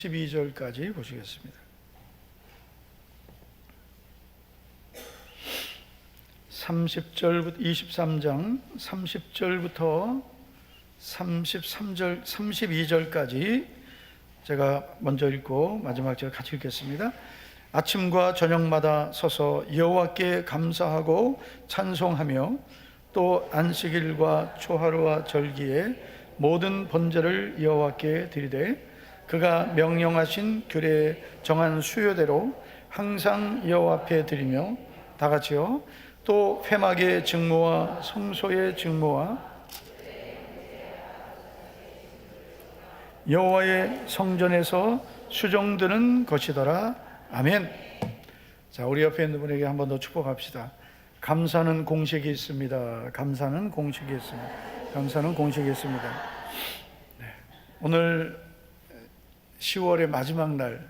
12절까지 보시겠습니다. 23장 30절부터 32절까지 제가 먼저 읽고 마지막 제가 같이 읽겠습니다. 아침과 저녁마다 서서 여호와께 감사하고 찬송하며 또 안식일과 초하루와 절기에 모든 번제를 여호와께 드리되 그가 명령하신 규례에 정한 수요대로 항상 여호와 앞에 드리며 다 같이요. 또 회막의 직무와 성소의 직무와 여호와의 성전에서 수정드는 것이더라. 아멘. 자, 우리 옆에 있는 분에게 한 번 더 축복합시다. 감사는 공식이 있습니다. 감사는 공식이 있습니다. 감사는 공식이 있습니다. 네. 오늘 10월의 마지막 날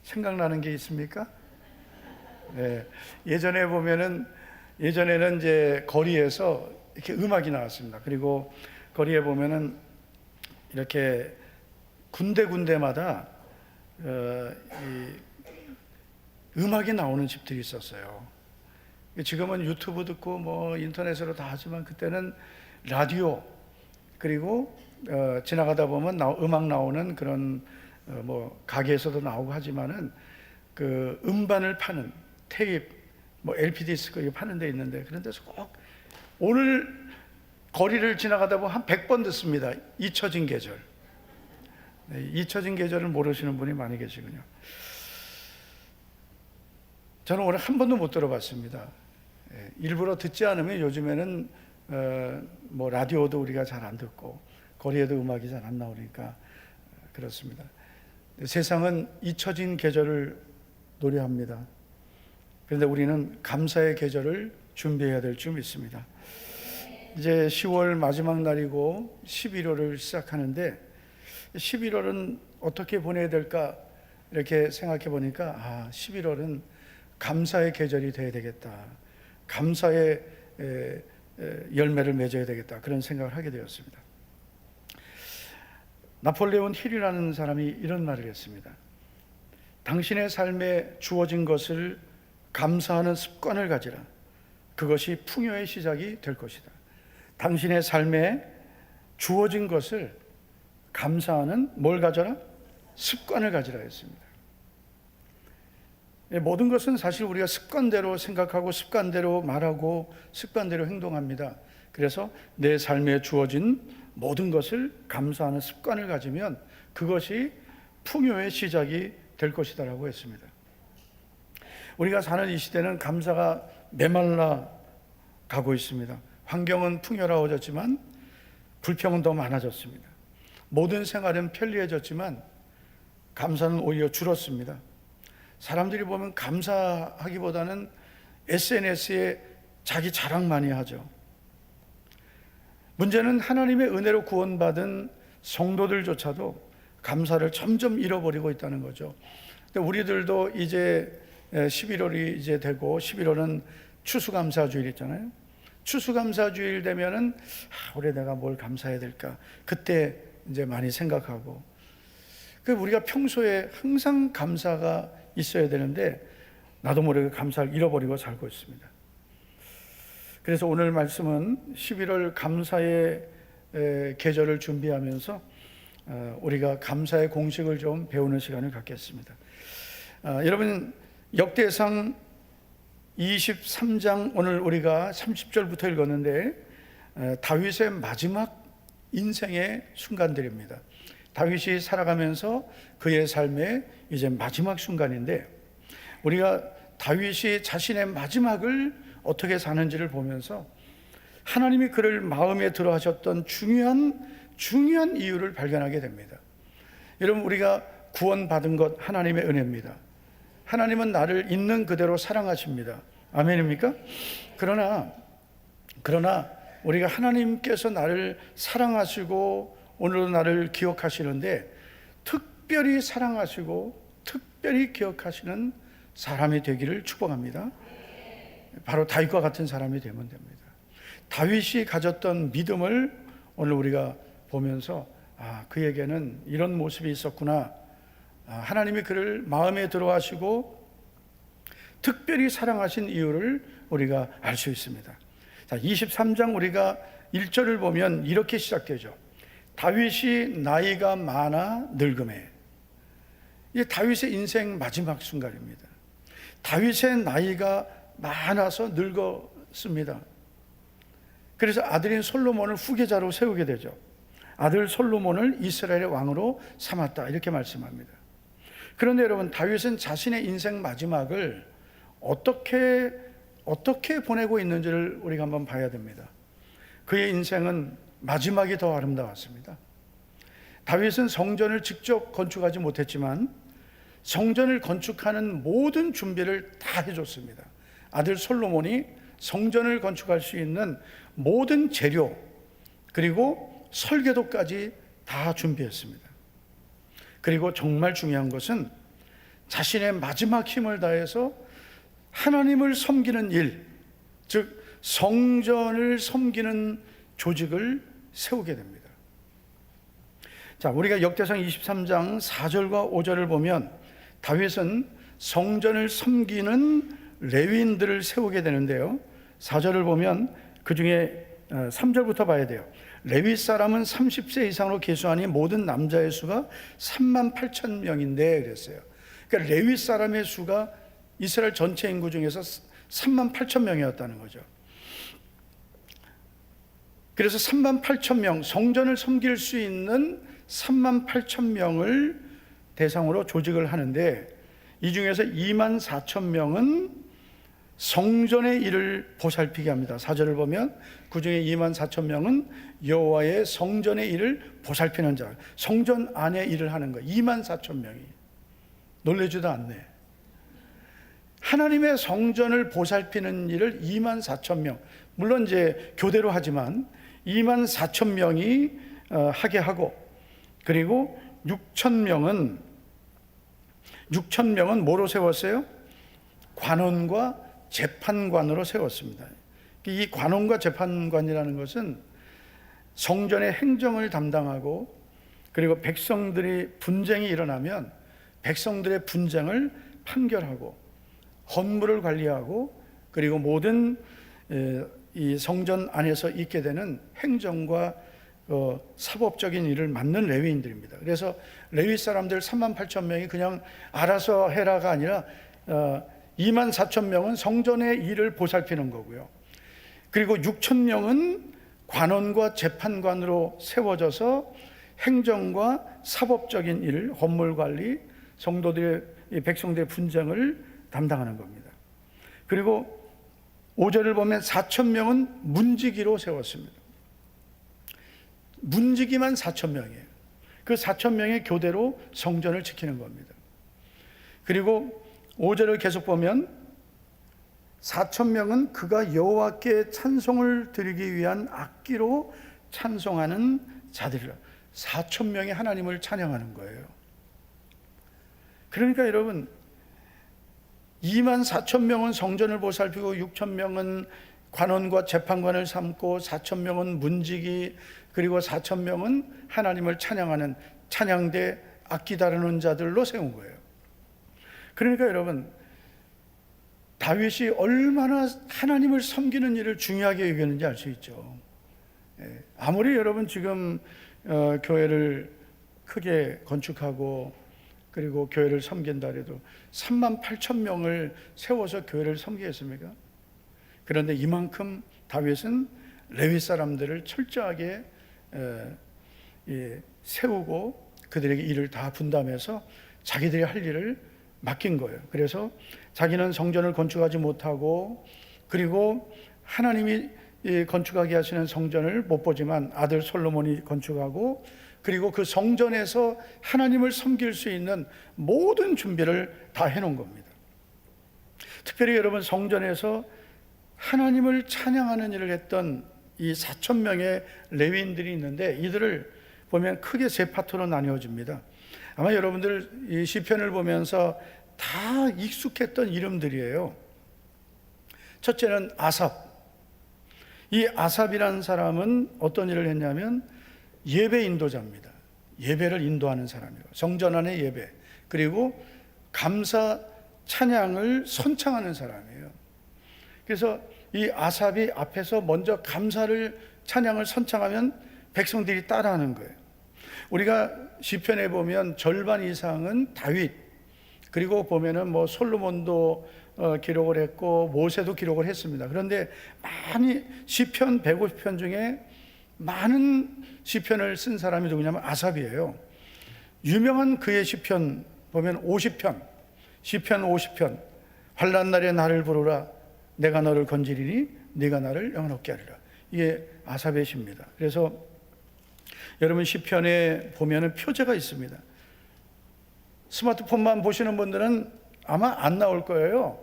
생각나는 게 있습니까? 네. 예전에는 이제 거리에서 이렇게 음악이 나왔습니다. 그리고 거리에 보면은 이렇게 군데마다 음악이 나오는 집들이 있었어요. 지금은 유튜브 듣고 뭐 인터넷으로 다 하지만 그때는 라디오 그리고 지나가다 보면 음악 나오는 그런 뭐 가게에서도 나오고 하지만은 그 음반을 파는 테이프 뭐 LP 디스크 이거 파는 데 있는데 그런 데서 꼭 오늘 거리를 지나가다 보면 한 100번 듣습니다. 잊혀진 계절. 네, 잊혀진 계절을 모르시는 분이 많이 계시군요. 저는 오늘 한 번도 못 들어봤습니다. 일부러 듣지 않으면 요즘에는 뭐 라디오도 우리가 잘 안 듣고 거리에도 음악이 잘 안 나오니까 그렇습니다. 세상은 잊혀진 계절을 노래합니다. 그런데 우리는 감사의 계절을 준비해야 될 줄 믿습니다. 이제 10월 마지막 날이고 11월을 시작하는데 11월은 어떻게 보내야 될까 이렇게 생각해 보니까 11월은 감사의 계절이 되어야 되겠다. 감사의 열매를 맺어야 되겠다. 그런 생각을 하게 되었습니다. 나폴레온 힐이라는 사람이 이런 말을 했습니다. 당신의 삶에 주어진 것을 감사하는 습관을 가지라. 그것이 풍요의 시작이 될 것이다. 당신의 삶에 주어진 것을 감사하는 뭘 가져라? 습관을 가지라 했습니다. 모든 것은 사실 우리가 습관대로 생각하고 습관대로 말하고 습관대로 행동합니다. 그래서 내 삶에 주어진 모든 것을 감사하는 습관을 가지면 그것이 풍요의 시작이 될 것이다 라고 했습니다. 우리가 사는 이 시대는 감사가 메말라 가고 있습니다. 환경은 풍요로워졌지만 불평은 더 많아졌습니다. 모든 생활은 편리해졌지만 감사는 오히려 줄었습니다. 사람들이 보면 감사하기보다는 SNS에 자기 자랑 많이 하죠. 문제는 하나님의 은혜로 구원받은 성도들조차도 감사를 점점 잃어버리고 있다는 거죠. 근데 우리들도 이제 11월이 이제 되고 11월은 추수감사주일 있잖아요. 추수감사주일 되면은 올해 내가 뭘 감사해야 될까? 그때 이제 많이 생각하고 우리가 평소에 항상 감사가 있어야 되는데 나도 모르게 감사를 잃어버리고 살고 있습니다. 그래서 오늘 말씀은 11월 감사의 계절을 준비하면서 우리가 감사의 공식을 좀 배우는 시간을 갖겠습니다. 여러분 역대상 23장 오늘 우리가 30절부터 읽었는데 다윗의 마지막 인생의 순간들입니다. 다윗이 살아가면서 그의 삶의 이제 마지막 순간인데 우리가 다윗이 자신의 마지막을 어떻게 사는지를 보면서 하나님이 그를 마음에 들어 하셨던 중요한 이유를 발견하게 됩니다. 여러분 우리가 구원받은 것 하나님의 은혜입니다. 하나님은 나를 있는 그대로 사랑하십니다. 아멘입니까? 그러나 우리가 하나님께서 나를 사랑하시고 오늘도 나를 기억하시는데 특별히 사랑하시고 특별히 기억하시는 사람이 되기를 축복합니다. 바로 다윗과 같은 사람이 되면 됩니다. 다윗이 가졌던 믿음을 오늘 우리가 보면서 그에게는 이런 모습이 있었구나 하나님이 그를 마음에 들어 하시고 특별히 사랑하신 이유를 우리가 알 수 있습니다. 자, 23장 우리가 1절을 보면 이렇게 시작되죠. 다윗이 나이가 많아 늙음에. 이게 다윗의 인생 마지막 순간입니다. 다윗의 나이가 많아서 늙었습니다. 그래서 아들인 솔로몬을 후계자로 세우게 되죠. 아들 솔로몬을 이스라엘의 왕으로 삼았다, 이렇게 말씀합니다. 그런데 여러분, 다윗은 자신의 인생 마지막을 어떻게 보내고 있는지를 우리가 한번 봐야 됩니다. 그의 인생은 마지막이 더 아름다웠습니다. 다윗은 성전을 직접 건축하지 못했지만 성전을 건축하는 모든 준비를 다 해줬습니다. 아들 솔로몬이 성전을 건축할 수 있는 모든 재료 그리고 설계도까지 다 준비했습니다. 그리고 정말 중요한 것은 자신의 마지막 힘을 다해서 하나님을 섬기는 일, 즉 성전을 섬기는 조직을 세우게 됩니다. 자, 우리가 역대상 23장 4절과 5절을 보면 다윗은 성전을 섬기는 레위인들을 세우게 되는데요, 4절을 보면 그 중에 3절부터 봐야 돼요. 레위 사람은 30세 이상으로 계수하니 모든 남자의 수가 38,000명인데 그랬어요. 그러니까 레위 사람의 수가 이스라엘 전체 인구 중에서 38,000명이었다는 거죠. 그래서 38,000명, 성전을 섬길 수 있는 38,000명을 대상으로 조직을 하는데, 이 중에서 24,000명은 성전의 일을 보살피게 합니다. 4절을 보면 그 중에 24,000명은 여호와의 성전의 일을 보살피는 자, 성전 안에 일을 하는 거예요. 24,000명이. 놀라지도 않네. 하나님의 성전을 보살피는 일을 24,000명, 물론 이제 교대로 하지만 24,000명이 하게 하고, 그리고 6,000명은 뭐로 세웠어요? 관원과 재판관으로 세웠습니다. 이 관원과 재판관이라는 것은 성전의 행정을 담당하고, 그리고 백성들이 분쟁이 일어나면 백성들의 분쟁을 판결하고, 헌물을 관리하고, 그리고 모든 이 성전 안에서 있게 되는 행정과 사법적인 일을 맡는 레위인들입니다. 그래서 레위 사람들 38,000명이 그냥 알아서 해라가 아니라 24,000명은 성전의 일을 보살피는 거고요. 그리고 6,000명은 관원과 재판관으로 세워져서 행정과 사법적인 일, 헌물 관리, 성도들의, 백성들의 분쟁을 담당하는 겁니다. 그리고 5절을 보면 4,000명은 문지기로 세웠습니다. 문지기만 4,000명이에요. 그 4,000명의 교대로 성전을 지키는 겁니다. 그리고 5절을 계속 보면 4,000명은 그가 여호와께 찬송을 드리기 위한 악기로 찬송하는 자들이라. 4,000명이 하나님을 찬양하는 거예요. 그러니까 여러분, 24,000명은 성전을 보살피고 6,000명은 관원과 재판관을 삼고 4,000명은 문지기, 그리고 4,000명은 하나님을 찬양하는 찬양대, 악기 다루는 자들로 세운 거예요. 그러니까 여러분, 다윗이 얼마나 하나님을 섬기는 일을 중요하게 여겼는지 알 수 있죠. 아무리 여러분 지금 교회를 크게 건축하고 그리고 교회를 섬긴다 해도 38,000명을 세워서 교회를 섬기겠습니까? 그런데 이만큼 다윗은 레위 사람들을 철저하게 세우고 그들에게 일을 다 분담해서 자기들이 할 일을 맡긴 거예요. 그래서 자기는 성전을 건축하지 못하고, 그리고 하나님이 건축하게 하시는 성전을 못 보지만 아들 솔로몬이 건축하고, 그리고 그 성전에서 하나님을 섬길 수 있는 모든 준비를 다 해놓은 겁니다. 특별히 여러분, 성전에서 하나님을 찬양하는 일을 했던 이 4,000명의 레위인들이 있는데, 이들을 보면 크게 세 파트로 나뉘어집니다. 아마 여러분들 이 시편을 보면서 다 익숙했던 이름들이에요. 첫째는 아삽. 이 아삽이라는 사람은 어떤 일을 했냐면 예배 인도자입니다. 예배를 인도하는 사람이에요. 성전 안의 예배, 그리고 감사 찬양을 선창하는 사람이에요. 그래서 이 아삽이 앞에서 먼저 감사를 찬양을 선창하면 백성들이 따라하는 거예요. 우리가 시편에 보면 절반 이상은 다윗, 그리고 보면은 뭐 솔로몬도 기록을 했고 모세도 기록을 했습니다. 그런데 많이 시편 150편 중에 많은 시편을 쓴 사람이 누구냐면 아삽이에요. 유명한 그의 시편 보면 50편, 시편 50편. 환난 날에 나를 부르라, 내가 너를 건지리니 네가 나를 영원롭게 하리라. 이게 아삽의 시입니다. 그래서 여러분 시편에 보면은 표제가 있습니다. 스마트폰만 보시는 분들은 아마 안 나올 거예요.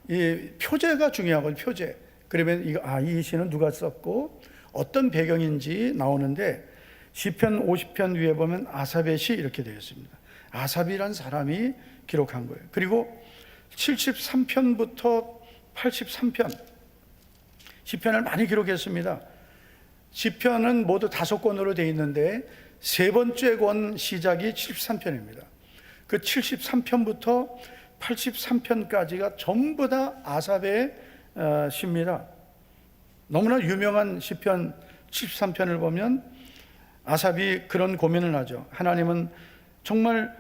이 표제가 중요하거든요. 표제. 그러면 이 시는 누가 썼고 어떤 배경인지 나오는데 시편 50편 위에 보면 아삽의 시 이렇게 되어 있습니다. 아삽이란 사람이 기록한 거예요. 그리고 73편부터 83편 시편을 많이 기록했습니다. 시편은 모두 5권으로 되어 있는데 세 번째 권 시작이 73편입니다. 그 73편부터 83편까지가 전부 다 아삽의 시입니다. 너무나 유명한 시편 73편을 보면 아삽이 그런 고민을 하죠. 하나님은 정말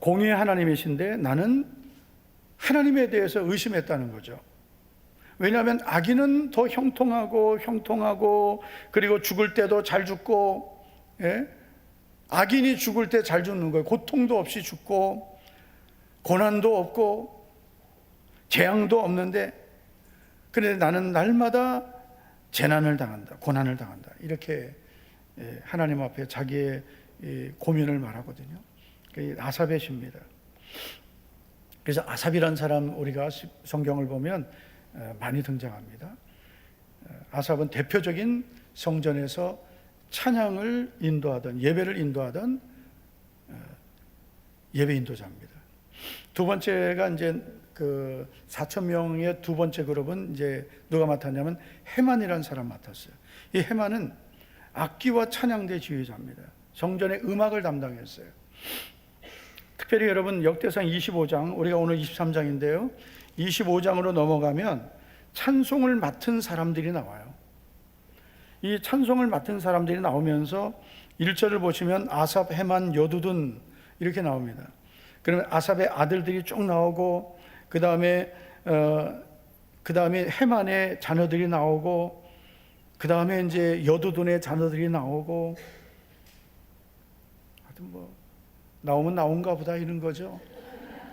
공의의 하나님이신데 나는 하나님에 대해서 의심했다는 거죠. 왜냐하면 악인은 더 형통하고 그리고 죽을 때도 잘 죽고, 예? 악인이 죽을 때 잘 죽는 거예요. 고통도 없이 죽고 고난도 없고 재앙도 없는데, 그런데 나는 날마다 재난을 당한다, 고난을 당한다, 이렇게 하나님 앞에 자기의 고민을 말하거든요. 아삽의 시입니다. 그래서 아삽이라는 사람 우리가 성경을 보면 많이 등장합니다. 아삽은 대표적인 성전에서 찬양을 인도하던, 예배를 인도하던 예배 인도자입니다. 두 번째가 이제 그 4천 명의 두 번째 그룹은 이제 누가 맡았냐면 헤만이라는 사람 맡았어요. 이 헤만은 악기와 찬양대 지휘자입니다. 성전의 음악을 담당했어요. 특별히 여러분 역대상 25장, 우리가 오늘 23장인데요 25장으로 넘어가면 찬송을 맡은 사람들이 나와요. 이 찬송을 맡은 사람들이 나오면서 1절을 보시면 아삽, 헤만, 여두둔 이렇게 나옵니다. 그러면 아삽의 아들들이 쭉 나오고 그 다음에 헤만의 자녀들이 나오고 그 다음에 이제 여두둔의 자녀들이 나오고, 하여튼 뭐 나오면 나온가 보다 이런 거죠.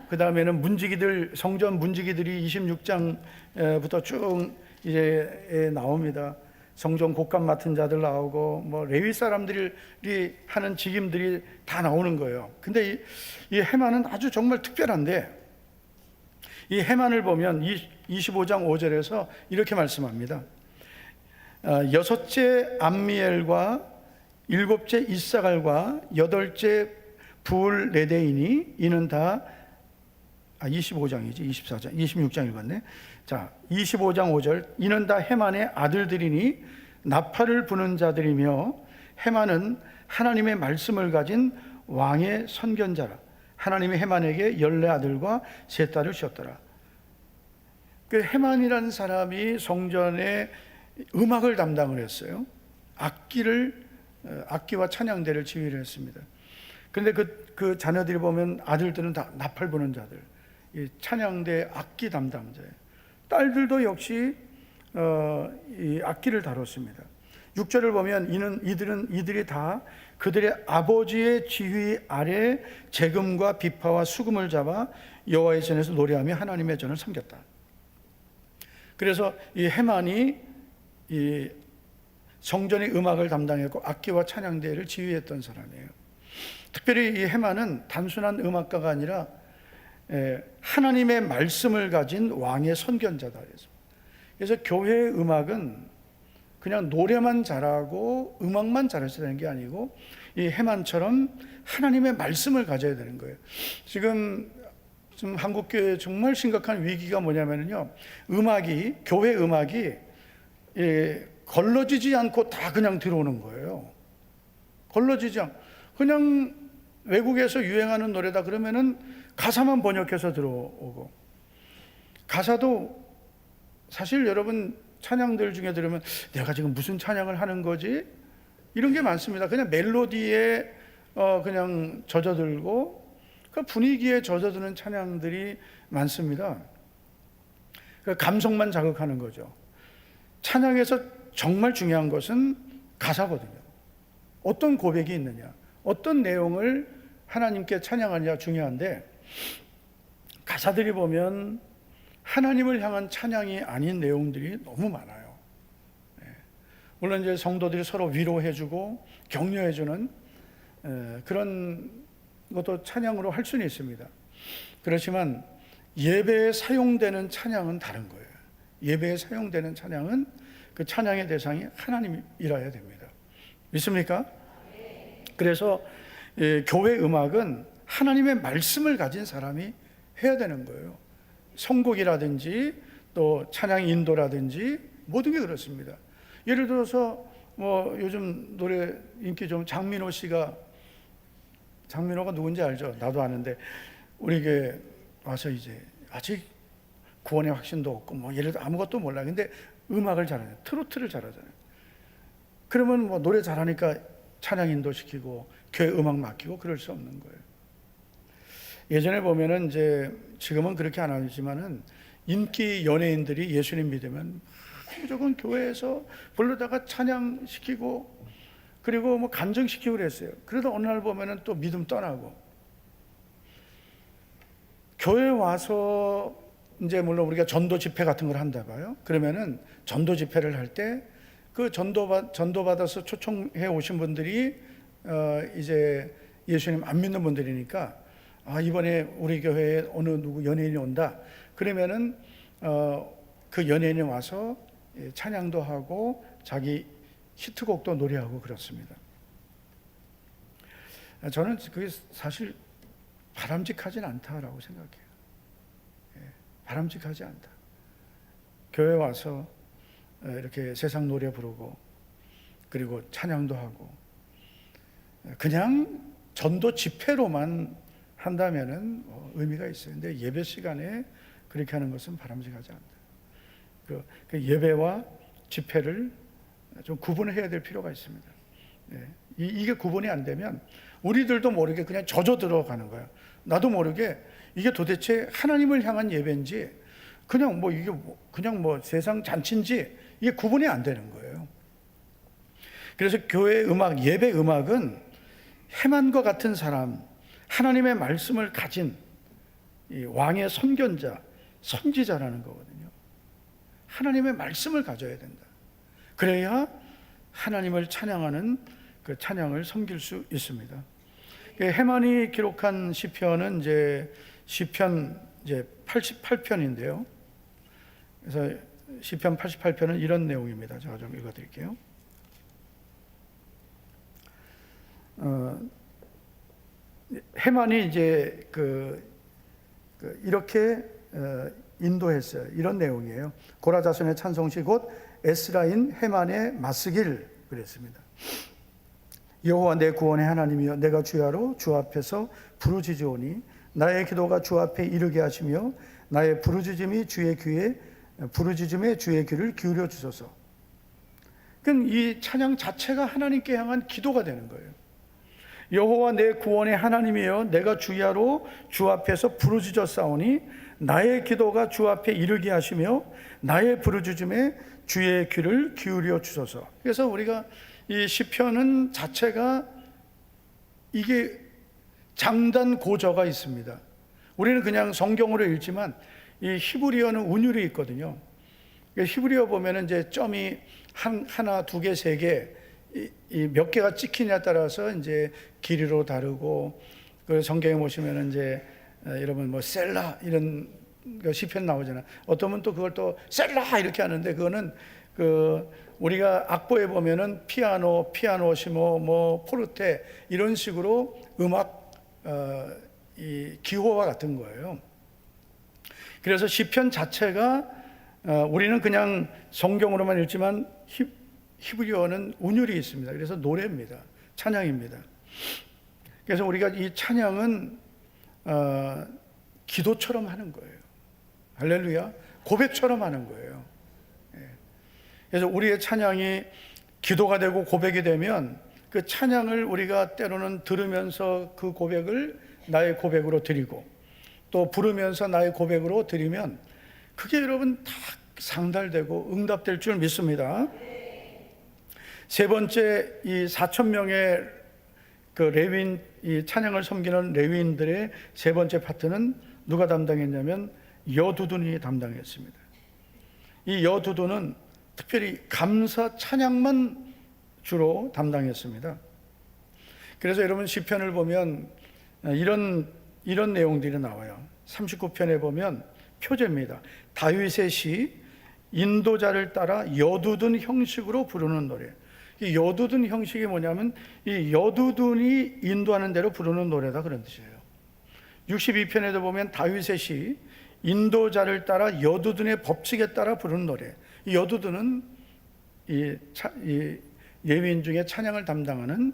그 다음에는 문지기들, 성전 문지기들이 26장부터 쭉 이제 나옵니다. 성전 곡감 맡은 자들 나오고 뭐 레위 사람들이 하는 직임들이 다 나오는 거예요. 근데 이 헤만은 아주 정말 특별한데, 이 헤만을 보면 25장 5절에서 이렇게 말씀합니다. 여섯째 암미엘과 일곱째 이사갈과 여덟째 부울레데이니 이는 다 25장이지 24장 26장 읽었네. 자, 25장 5절 이는 다 헤만의 아들들이니 나팔을 부는 자들이며 헤만은 하나님의 말씀을 가진 왕의 선견자라. 하나님이 헤만에게 14아들과 3딸을 주셨더라. 그 헤만이라는 사람이 성전의 음악을 담당을 했어요. 악기와 찬양대를 지휘를 했습니다. 그런데 그 자녀들이 보면 아들들은 다 나팔 부는 자들, 이 찬양대 악기 담당자예요. 딸들도 역시 이 악기를 다뤘습니다. 6절을 보면 이들이 다 그들의 아버지의 지휘 아래 재금과 비파와 수금을 잡아 여호와의 전에서 노래하며 하나님의 전을 섬겼다. 그래서 이 헤만이 이 성전의 음악을 담당했고 악기와 찬양대를 지휘했던 사람이에요. 특별히 이 헤만은 단순한 음악가가 아니라 하나님의 말씀을 가진 왕의 선견자다. 그래서 교회의 음악은 그냥 노래만 잘하고 음악만 잘해서 되는 게 아니고 이 헤만처럼 하나님의 말씀을 가져야 되는 거예요. 지금 한국교회에 정말 심각한 위기가 뭐냐면요, 교회 음악이 걸러지지 않고 다 그냥 들어오는 거예요. 걸러지지 않고 그냥 외국에서 유행하는 노래다 그러면은 가사만 번역해서 들어오고, 가사도 사실 여러분 찬양들 중에 들으면 내가 지금 무슨 찬양을 하는 거지? 이런 게 많습니다. 그냥 멜로디에 그냥 젖어들고 그 분위기에 젖어드는 찬양들이 많습니다. 그 감성만 자극하는 거죠. 찬양에서 정말 중요한 것은 가사거든요. 어떤 고백이 있느냐, 어떤 내용을 하나님께 찬양하느냐 중요한데, 가사들이 보면 하나님을 향한 찬양이 아닌 내용들이 너무 많아요. 물론 이제 성도들이 서로 위로해주고 격려해주는 그런 것도 찬양으로 할 수는 있습니다. 그렇지만 예배에 사용되는 찬양은 다른 거예요. 예배에 사용되는 찬양은 그 찬양의 대상이 하나님이라야 됩니다. 믿습니까? 그래서 교회 음악은 하나님의 말씀을 가진 사람이 해야 되는 거예요. 선곡이라든지 또 찬양 인도라든지 모든 게 그렇습니다. 예를 들어서 뭐 요즘 노래 인기 좀 장민호 씨가, 장민호가 누군지 알죠? 나도 아는데 우리에게 와서 이제 아직 구원의 확신도 없고 뭐 예를 들어 아무것도 몰라. 근데 음악을 잘하잖아요. 트로트를 잘하잖아요. 그러면 뭐 노래 잘하니까 찬양 인도시키고 교회 음악 맡기고 그럴 수 없는 거예요. 예전에 보면은 이제 지금은 그렇게 안 하지만은 인기 연예인들이 예수님 믿으면 무조건 교회에서 불러다가 찬양시키고 그리고 뭐 간증시키고 그랬어요. 그러다 어느 날 보면은 또 믿음 떠나고, 교회 와서 이제 물론 우리가 전도 집회 같은 걸 한다 봐요. 그러면은 전도 집회를 할 때 그 전도받아서 초청해 오신 분들이 이제 예수님 안 믿는 분들이니까, 이번에 우리 교회에 어느 누구 연예인이 온다 그러면은 그 연예인이 와서 찬양도 하고 자기 히트곡도 노래하고 그렇습니다. 저는 그게 사실 바람직하진 않다라고 생각해요. 바람직하지 않다. 교회 와서 이렇게 세상 노래 부르고 그리고 찬양도 하고 그냥 전도 집회로만 한다면은 의미가 있어요. 근데 예배 시간에 그렇게 하는 것은 바람직하지 않다. 그 예배와 집회를 좀 구분을 해야 될 필요가 있습니다. 이게 구분이 안 되면 우리들도 모르게 그냥 젖어 들어가는 거예요. 나도 모르게 이게 도대체 하나님을 향한 예배인지 그냥 뭐 이게 그냥 뭐 세상 잔치인지 이게 구분이 안 되는 거예요. 그래서 교회 음악, 예배 음악은 해만과 같은 사람, 하나님의 말씀을 가진 이 왕의 선견자, 선지자라는 거거든요. 하나님의 말씀을 가져야 된다. 그래야 하나님을 찬양하는 그 찬양을 섬길 수 있습니다. 해만이 기록한 시편은 이제 시편 이제 88편인데요. 그래서 시편 88편은 이런 내용입니다. 제가 좀 읽어드릴게요. 해만이 이제 이렇게 인도했어요. 이런 내용이에요. 고라 자손의 찬송시 곧 에스라인 해만의 맞쓰길 그랬습니다. 여호와 내 구원의 하나님이여 내가 주야로 주 앞에서 부르짖으오니 나의 기도가 주 앞에 이르게 하시며 나의 부르짖음에 주의 귀를 기울여 주소서. 그럼 이 찬양 자체가 하나님께 향한 기도가 되는 거예요. 여호와 내 구원의 하나님이여 내가 주야로 주 앞에서 부르짖었사오니 나의 기도가 주 앞에 이르게 하시며 나의 부르짖음에 주의 귀를 기울여 주소서. 그래서 우리가 이 시편은 자체가 이게 장단 고저가 있습니다. 우리는 그냥 성경으로 읽지만 이 히브리어는 운율이 있거든요. 히브리어 보면은 이제 점이 하나, 두 개, 세 개, 몇 개가 찍히냐에 따라서 이제 길이로 다르고, 그 성경에 보시면은 이제 여러분 뭐 셀라 이런 시편 나오잖아요. 어떤 분은 또 그걸 또 셀라 이렇게 하는데 그거는 우리가 악보에 보면은 피아노시모, 뭐 포르테 이런 식으로 음악 이 기호와 같은 거예요. 그래서 시편 자체가 우리는 그냥 성경으로만 읽지만 히브리어는 운율이 있습니다. 그래서 노래입니다. 찬양입니다. 그래서 우리가 이 찬양은 기도처럼 하는 거예요. 할렐루야. 고백처럼 하는 거예요. 그래서 우리의 찬양이 기도가 되고 고백이 되면 그 찬양을 우리가 때로는 들으면서 그 고백을 나의 고백으로 드리고 또 부르면서 나의 고백으로 드리면 그게 여러분 다 상달되고 응답될 줄 믿습니다. 세 번째, 이 4,000명의 그 레위인, 이 찬양을 섬기는 레위인들의 세 번째 파트는 누가 담당했냐면 여두둔이 담당했습니다. 이 여두둔은 특별히 감사 찬양만 주로 담당했습니다. 그래서 여러분 시편을 보면 이런 내용들이 나와요. 39편에 보면 표제입니다. 다윗의 시, 인도자를 따라 여두둔 형식으로 부르는 노래. 이 여두둔 형식이 뭐냐면 이 여두둔이 인도하는 대로 부르는 노래다, 그런 뜻이에요. 62편에도 보면 다윗의 시, 인도자를 따라 여두둔의 법칙에 따라 부르는 노래. 이 여두둔은 이 예위인 중에 찬양을 담당하는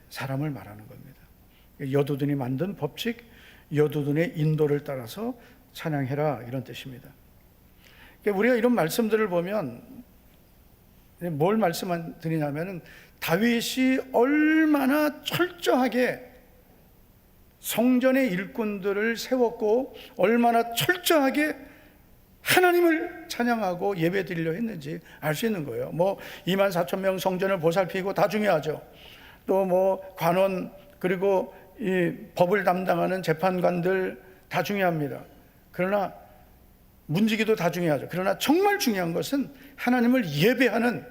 사람을 말하는 겁니다. 여두둔이 만든 법칙, 여두둔의 인도를 따라서 찬양해라, 이런 뜻입니다. 그러니까 우리가 이런 말씀들을 보면 뭘 말씀드리냐면은 다윗이 얼마나 철저하게 성전의 일꾼들을 세웠고 얼마나 철저하게 하나님을 찬양하고 예배 드리려 했는지 알 수 있는 거예요. 24,000명 성전을 보살피고 다 중요하죠. 또 관원, 그리고 이 법을 담당하는 재판관들 다 중요합니다. 그러나 문지기도 다 중요하죠. 그러나 정말 중요한 것은 하나님을 예배하는,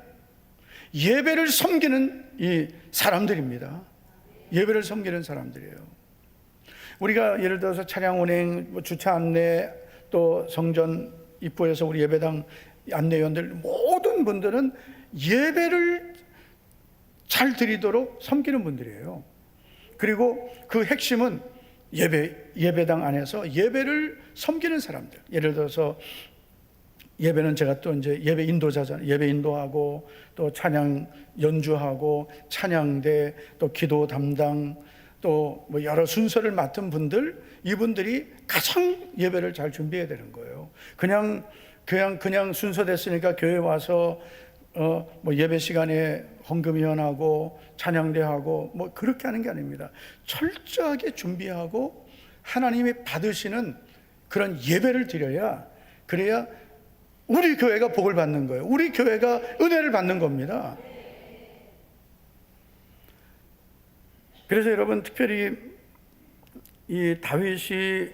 예배를 섬기는 이 사람들입니다. 예배를 섬기는 사람들이에요. 우리가 예를 들어서 차량 운행, 주차 안내, 또 성전 입구에서 우리 예배당 안내위원들 모든 분들은 예배를 잘 드리도록 섬기는 분들이에요. 그리고 그 핵심은 예배당 안에서 예배를 섬기는 사람들. 예를 들어서 예배는 제가 또 이제 예배 인도자잖아요. 예배 인도하고 또 찬양 연주하고 찬양대, 또 기도 담당, 또 여러 순서를 맡은 분들, 이분들이 가장 예배를 잘 준비해야 되는 거예요. 그냥 순서 됐으니까 교회 와서 예배 시간에 헌금위원하고 찬양대하고 그렇게 하는 게 아닙니다. 철저하게 준비하고 하나님이 받으시는 그런 예배를 드려야, 그래야 우리 교회가 복을 받는 거예요. 우리 교회가 은혜를 받는 겁니다. 그래서 여러분, 특별히 이 다윗이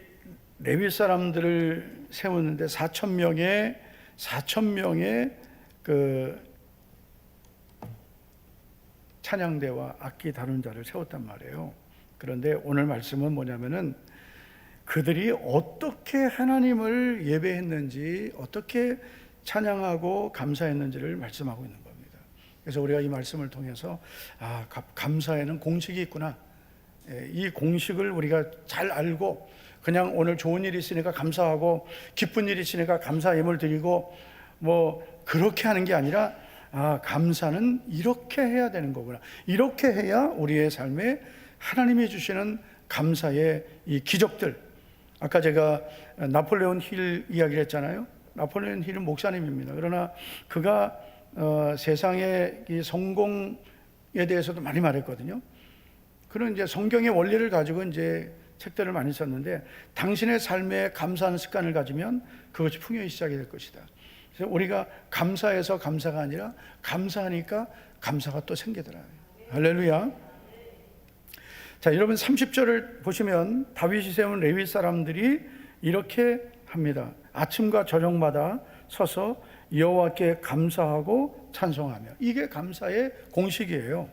레위 사람들을 세우는데 4,000명의 그 찬양대와 악기 다룬 자를 세웠단 말이에요. 그런데 오늘 말씀은 뭐냐면은 그들이 어떻게 하나님을 예배했는지, 어떻게 찬양하고 감사했는지를 말씀하고 있는 겁니다. 그래서 우리가 이 말씀을 통해서 감사에는 공식이 있구나, 이 공식을 우리가 잘 알고 그냥 오늘 좋은 일이 있으니까 감사하고 기쁜 일이 있으니까 감사 예물 드리고 그렇게 하는 게 아니라 감사는 이렇게 해야 되는 거구나, 이렇게 해야 우리의 삶에 하나님이 주시는 감사의 이 기적들. 아까 제가 나폴레온 힐 이야기를 했잖아요. 나폴레온 힐은 목사님입니다. 그러나 그가 세상의 이 성공에 대해서도 많이 말했거든요. 그런 이제 성경의 원리를 가지고 이제 책들을 많이 썼는데, 당신의 삶에 감사하는 습관을 가지면 그것이 풍요히 시작이 될 것이다. 그래서 우리가 감사해서 감사가 아니라 감사하니까 감사가 또 생기더라고요. 할렐루야. 자, 여러분 30절을 보시면 다윗이 세운 레위 사람들이 이렇게 합니다. 아침과 저녁마다 서서 여호와께 감사하고 찬송하며. 이게 감사의 공식이에요.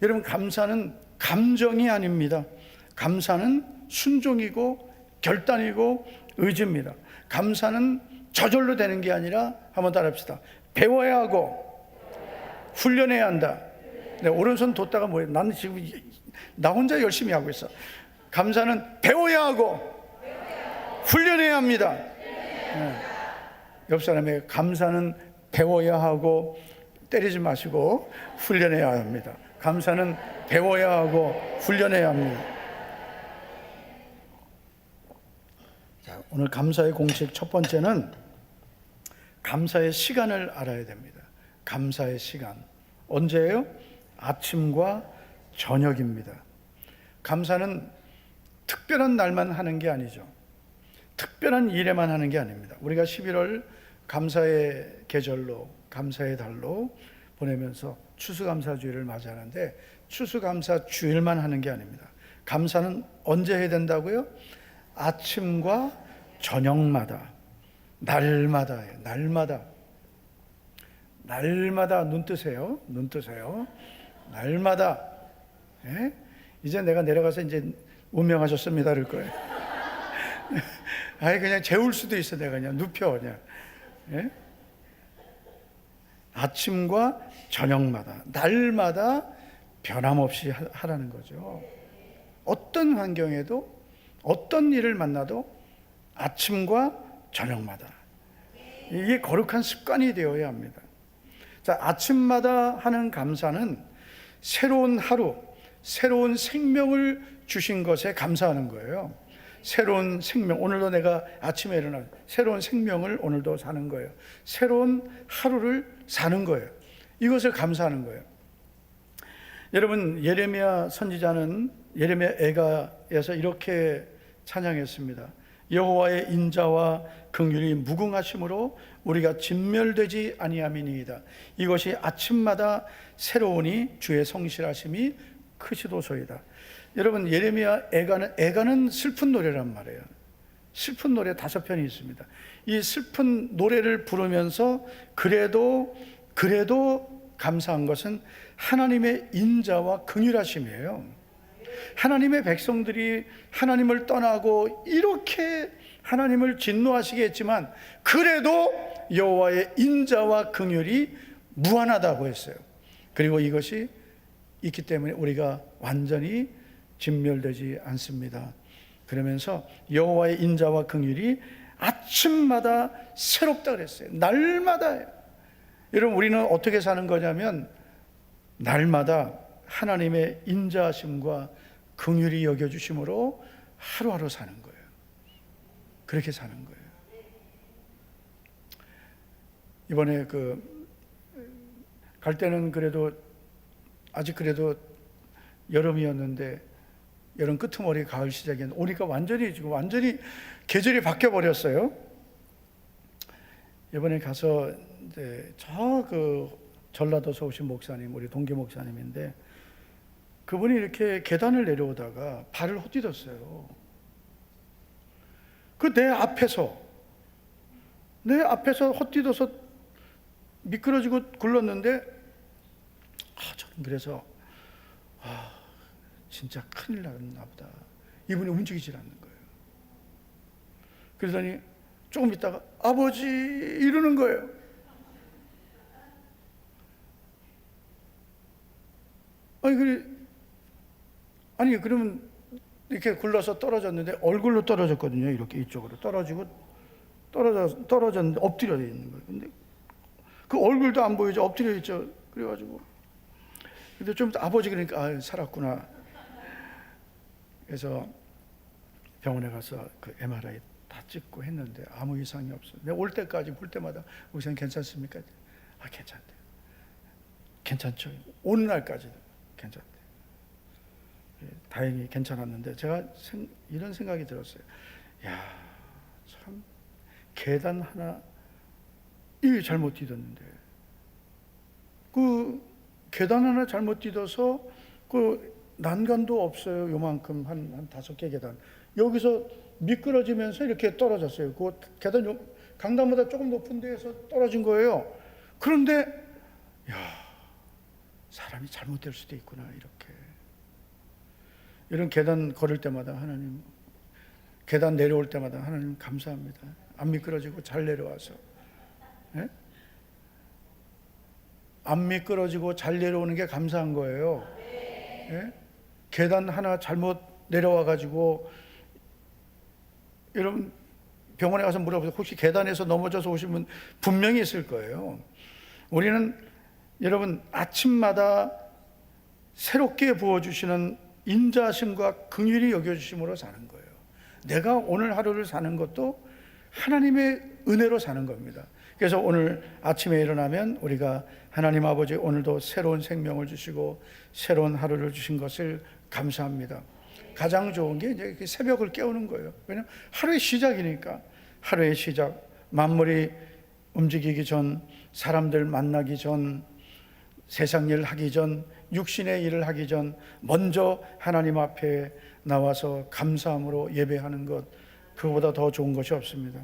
여러분, 감사는 감정이 아닙니다. 감사는 순종이고 결단이고 의지입니다. 감사는 저절로 되는 게 아니라, 한번 따라합시다. 배워야 하고 훈련해야 한다. 네, 오른손 뒀다가 뭐예요? 나는 지금 나 혼자 열심히 하고 있어. 감사는 배워야 하고 훈련해야 합니다. 네. 옆 사람에게 감사는 배워야 하고 때리지 마시고 훈련해야 합니다. 감사는 배워야 하고 훈련해야 합니다. 자, 오늘 감사의 공식 첫 번째는 감사의 시간을 알아야 됩니다. 감사의 시간. 언제예요? 아침과 저녁입니다. 감사는 특별한 날만 하는 게 아니죠. 특별한 일에만 하는 게 아닙니다. 우리가 11월 감사의 계절로, 감사의 달로 보내면서 추수감사주일을 맞이하는데 추수감사주일만 하는 게 아닙니다. 감사는 언제 해야 된다고요? 아침과 저녁마다, 날마다예요. 날마다 눈 뜨세요. 날마다. 예? 이제 내가 내려가서 이제 운명하셨습니다 그럴 거예요. 아예 그냥 재울 수도 있어. 내가 그냥 눕혀 그냥. 예? 아침과 저녁마다, 날마다 변함없이 하라는 거죠. 어떤 환경에도, 어떤 일을 만나도 아침과 저녁마다. 이게 거룩한 습관이 되어야 합니다. 자, 아침마다 하는 감사는 새로운 하루, 새로운 생명을 주신 것에 감사하는 거예요. 새로운 생명, 오늘도 내가 아침에 일어나 새로운 생명을 오늘도 사는 거예요. 새로운 하루를 사는 거예요. 이것을 감사하는 거예요. 여러분, 예레미야 선지자는 예레미야 애가에서 이렇게 찬양했습니다. 여호와의 인자와 긍휼이 무궁하심으로 우리가 진멸되지 아니함이니이다. 이것이 아침마다 새로우니 주의 성실하심이 크시도소이다. 여러분, 예레미야 애가는 슬픈 노래란 말이에요. 슬픈 노래 5편이 있습니다. 이 슬픈 노래를 부르면서 그래도 감사한 것은 하나님의 인자와 긍휼하심이에요. 하나님의 백성들이 하나님을 떠나고 이렇게 하나님을 진노하시게 했지만 그래도 여호와의 인자와 긍휼이 무한하다고 했어요. 그리고 이것이 있기 때문에 우리가 완전히 진멸되지 않습니다. 그러면서 여호와의 인자와 긍휼이 아침마다 새롭다 그랬어요. 날마다예요. 여러분, 우리는 어떻게 사는 거냐면 날마다 하나님의 인자하심과 긍휼이 여겨주심으로 하루하루 사는 거예요. 그렇게 사는 거예요. 이번에 갈 때는 그래도 아직 그래도 여름이었는데 여름 끄트머리 가을 지금 오니까 완전히 계절이 바뀌어 버렸어요. 이번에 가서 이제 전라도에서 오신 목사님, 우리 동기 목사님인데 그분이 이렇게 계단을 내려오다가 발을 헛디뎠어요. 내 앞에서 헛디뎌서 미끄러지고 굴렀는데 저는 그래서 진짜 큰일 났나 보다. 이분이 움직이질 않는 거예요. 그러더니 조금 있다가 아버지 이러는 거예요. 아니 그러면 이렇게 굴러서 떨어졌는데 얼굴로 떨어졌거든요. 이렇게 이쪽으로 떨어졌는데 엎드려 있는 거예요. 근데 그 얼굴도 안 보이죠. 엎드려 있죠. 그래가지고 근데 좀 아버지 그러니까 살았구나. 그래서 병원에 가서 그 MRI 다 찍고 했는데 아무 이상이 없어요. 내가 올 때까지 볼 때마다 의사님 괜찮습니까? 괜찮대요. 괜찮죠. 오는 날까지 괜찮대요. 다행히 괜찮았는데 제가 이런 생각이 들었어요. 참 계단 하나 이게 잘못 뛰었는데 계단 하나 잘못 뛰어서 난간도 없어요. 요만큼 한 5개 계단. 여기서 미끄러지면서 이렇게 떨어졌어요. 그 계단 강당보다 조금 높은 데에서 떨어진 거예요. 그런데 사람이 잘못될 수도 있구나. 이렇게 이런 계단 걸을 때마다 하나님, 계단 내려올 때마다 하나님 감사합니다. 안 미끄러지고 잘 내려와서. 예? 안 미끄러지고 잘 내려오는 게 감사한 거예요. 예? 계단 하나 잘못 내려와 가지고 여러분 병원에 가서 물어보세요. 혹시 계단에서 넘어져서 오신 분 분명히 있을 거예요. 우리는 여러분 아침마다 새롭게 부어주시는 인자하심과 긍휼히 여겨주심으로 사는 거예요. 내가 오늘 하루를 사는 것도 하나님의 은혜로 사는 겁니다. 그래서 오늘 아침에 일어나면 우리가 하나님 아버지 오늘도 새로운 생명을 주시고 새로운 하루를 주신 것을 감사합니다. 가장 좋은 게 이제 새벽을 깨우는 거예요. 왜냐하면 하루의 시작이니까. 하루의 시작, 만물이 움직이기 전, 사람들 만나기 전, 세상 일 하기 전, 육신의 일을 하기 전 먼저 하나님 앞에 나와서 감사함으로 예배하는 것, 그거보다 더 좋은 것이 없습니다.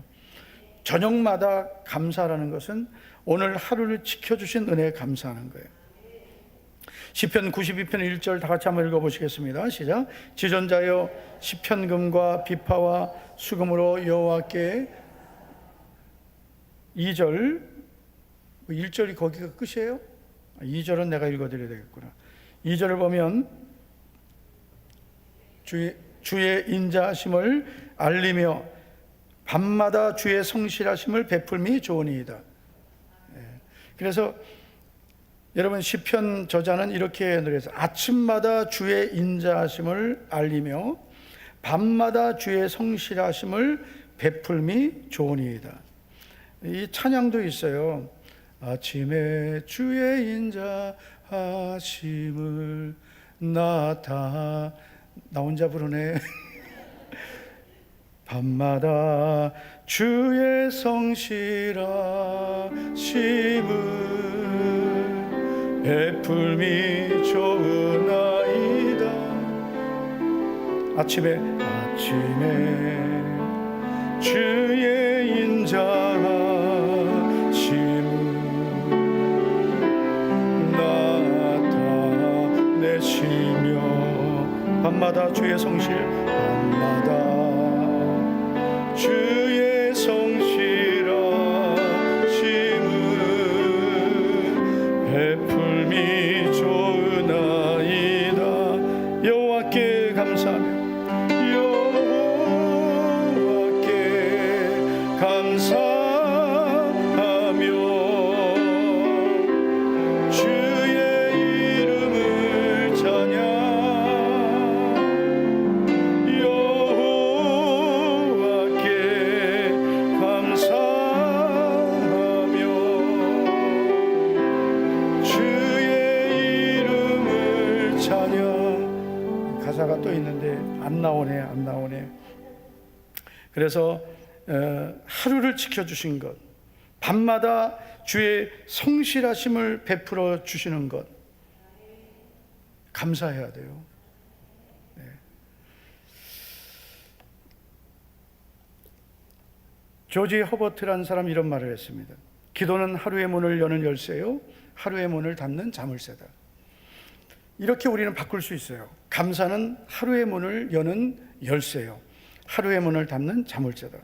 저녁마다 감사라는 것은 오늘 하루를 지켜주신 은혜에 감사하는 거예요. 시편 92편 1절 다 같이 한번 읽어보시겠습니다. 시작. 지존자여 시편금과 비파와 수금으로 여호와께 2절 1절이 거기가 끝이에요? 2절은 내가 읽어드려야 되겠구나. 2절을 보면 주의 인자하심을 알리며 밤마다 주의 성실하심을 베풀미 좋으니이다. 그래서 여러분 시편 저자는 이렇게 노래했어요. 아침마다 주의 인자하심을 알리며 밤마다 주의 성실하심을 베풀미 좋으니이다. 이 찬양도 있어요. 아침에 주의 인자하심을 나 혼자 부르네. 밤마다 주의 성실하심을 베풀미 좋으나이다. 아침에 주의 인자하심을 나타내시며 밤마다 주의 성실 밤마다 주의 성실하심을 베풀미 좋으나이다. 여호와께 감사하며 가사가 또 있는데 안 나오네. 그래서 하루를 지켜주신 것, 밤마다 주의 성실하심을 베풀어 주시는 것 감사해야 돼요. 네. 조지 허버트라는 사람이 이런 말을 했습니다. 기도는 하루의 문을 여는 열쇠요, 하루의 문을 닫는 자물쇠다. 이렇게 우리는 바꿀 수 있어요. 감사는 하루의 문을 여는 열쇠요, 하루의 문을 닫는 자물쇠다.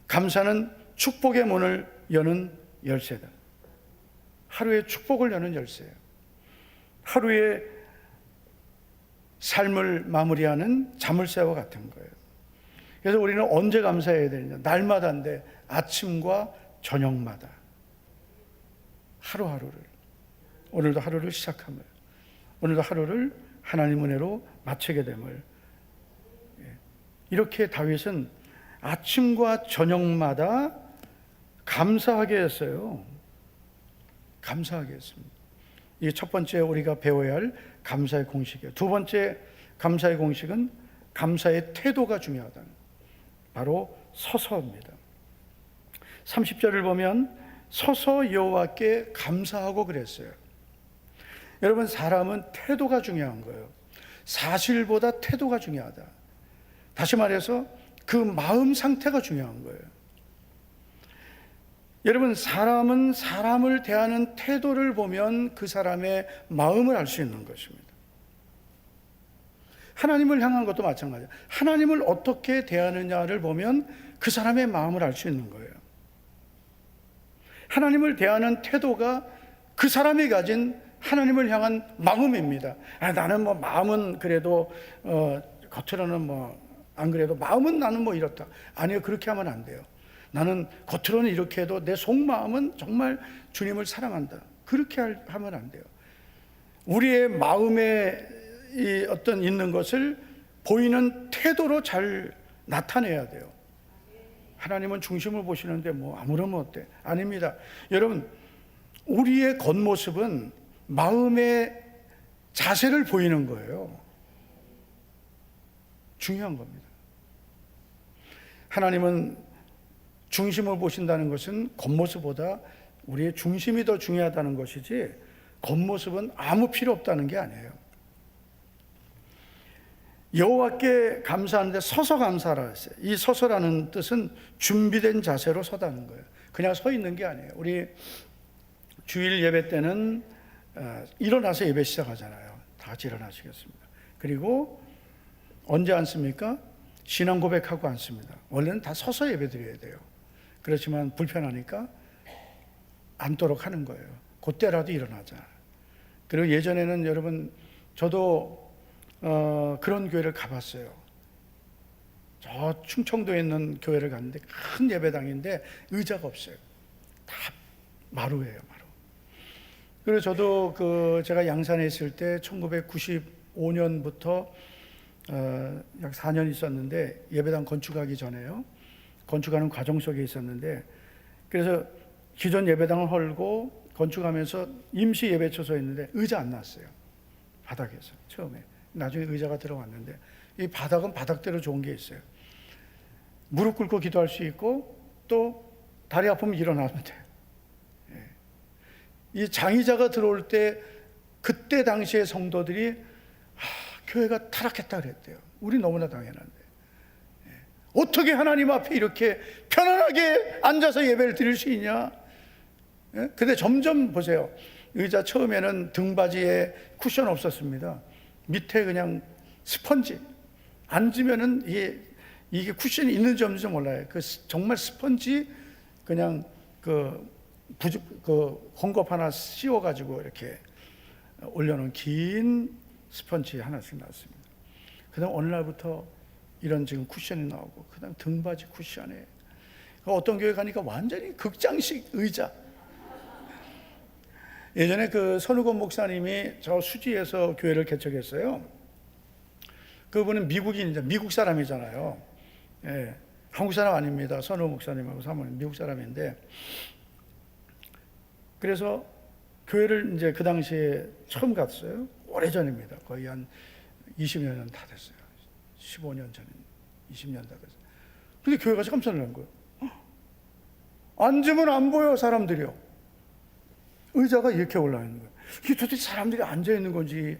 감사는 축복의 문을 여는 열쇠다. 하루의 축복을 여는 열쇠예요. 하루의 삶을 마무리하는 자물쇠와 같은 거예요. 그래서 우리는 언제 감사해야 되느냐? 날마다인데 아침과 저녁마다 하루하루를, 오늘도 하루를 시작함을, 오늘도 하루를 하나님 은혜로 마치게 됨을, 이렇게 다윗은 아침과 저녁마다 감사하게 했어요. 감사하게 했습니다. 이게 첫 번째 우리가 배워야 할 감사의 공식이에요. 두 번째 감사의 공식은 감사의 태도가 중요하다는, 바로 서서입니다. 30절을 보면 서서 여호와께 감사하고 그랬어요. 여러분, 사람은 태도가 중요한 거예요. 사실보다 태도가 중요하다. 다시 말해서 그 마음 상태가 중요한 거예요. 여러분, 사람은 사람을 대하는 태도를 보면 그 사람의 마음을 알 수 있는 것입니다. 하나님을 향한 것도 마찬가지예요. 하나님을 어떻게 대하느냐를 보면 그 사람의 마음을 알 수 있는 거예요. 하나님을 대하는 태도가 그 사람이 가진 하나님을 향한 마음입니다. 나는 뭐 마음은 그래도 겉으로는 안 그래도 마음은 나는 이렇다. 아니요, 그렇게 하면 안 돼요. 나는 겉으로는 이렇게 해도 내 속마음은 정말 주님을 사랑한다. 그렇게 하면 안 돼요. 우리의 마음에 이 어떤 있는 것을 보이는 태도로 잘 나타내야 돼요. 하나님은 중심을 보시는데 뭐 아무러면 어때? 아닙니다. 여러분, 우리의 겉모습은 마음의 자세를 보이는 거예요. 중요한 겁니다. 하나님은 중심을 보신다는 것은 겉모습보다 우리의 중심이 더 중요하다는 것이지, 겉모습은 아무 필요 없다는 게 아니에요. 여호와께 감사하는데 서서 감사하라 했어요. 이 서서라는 뜻은 준비된 자세로 서다는 거예요. 그냥 서 있는 게 아니에요. 우리 주일 예배 때는 일어나서 예배 시작하잖아요. 다 같이 일어나시겠습니다. 그리고 언제 앉습니까? 신앙 고백하고 앉습니다. 원래는 다 서서 예배 드려야 돼요. 그렇지만 불편하니까 앉도록 하는 거예요. 그때라도 일어나자. 그리고 예전에는 여러분, 저도 그런 교회를 가봤어요. 저 충청도에 있는 교회를 갔는데 큰 예배당인데 의자가 없어요. 다 마루예요, 마루. 그리고 저도 제가 양산에 있을 때 1995년부터 약 4년 있었는데, 예배당 건축하기 전에요. 건축하는 과정 속에 있었는데, 그래서 기존 예배당을 헐고 건축하면서 임시 예배처소에 있는데 의자 안 놨어요. 바닥에서 처음에. 나중에 의자가 들어왔는데, 이 바닥은 바닥대로 좋은 게 있어요. 무릎 꿇고 기도할 수 있고, 또 다리 아프면 일어나면 돼요. 이 장의자가 들어올 때, 그때 당시에 성도들이 교회가 타락했다 그랬대요. 우리 너무나 당연한데, 어떻게 하나님 앞에 이렇게 편안하게 앉아서 예배를 드릴 수 있냐? 근데 점점 보세요. 의자 처음에는 등받이에 쿠션 없었습니다. 밑에 그냥 스펀지. 앉으면은 이게 쿠션이 있는지 없는지 몰라요. 정말 스펀지, 그냥 헝겊 하나 씌워가지고 이렇게 올려놓은 긴 스펀지 하나씩 나왔습니다. 그 다음 어느 날부터 이런 지금 쿠션이 나오고, 그 다음 등받이 쿠션에, 어떤 교회 가니까 완전히 극장식 의자. 예전에 선우건 목사님이 저 수지에서 교회를 개척했어요. 그분은 미국 사람이잖아요. 예, 한국 사람 아닙니다. 선우 목사님하고 사모님 미국 사람인데, 그래서 교회를 이제 그 당시에 처음 갔어요. 오래전입니다. 거의 한 20년 다 됐어요. 15년 전, 20년 다 됐어요. 근데 교회 가서 깜짝 놀란 거예요. 앉으면 안 보여, 사람들이요. 의자가 이렇게 올라 있는 거예요. 이게 도대체 사람들이 앉아 있는 건지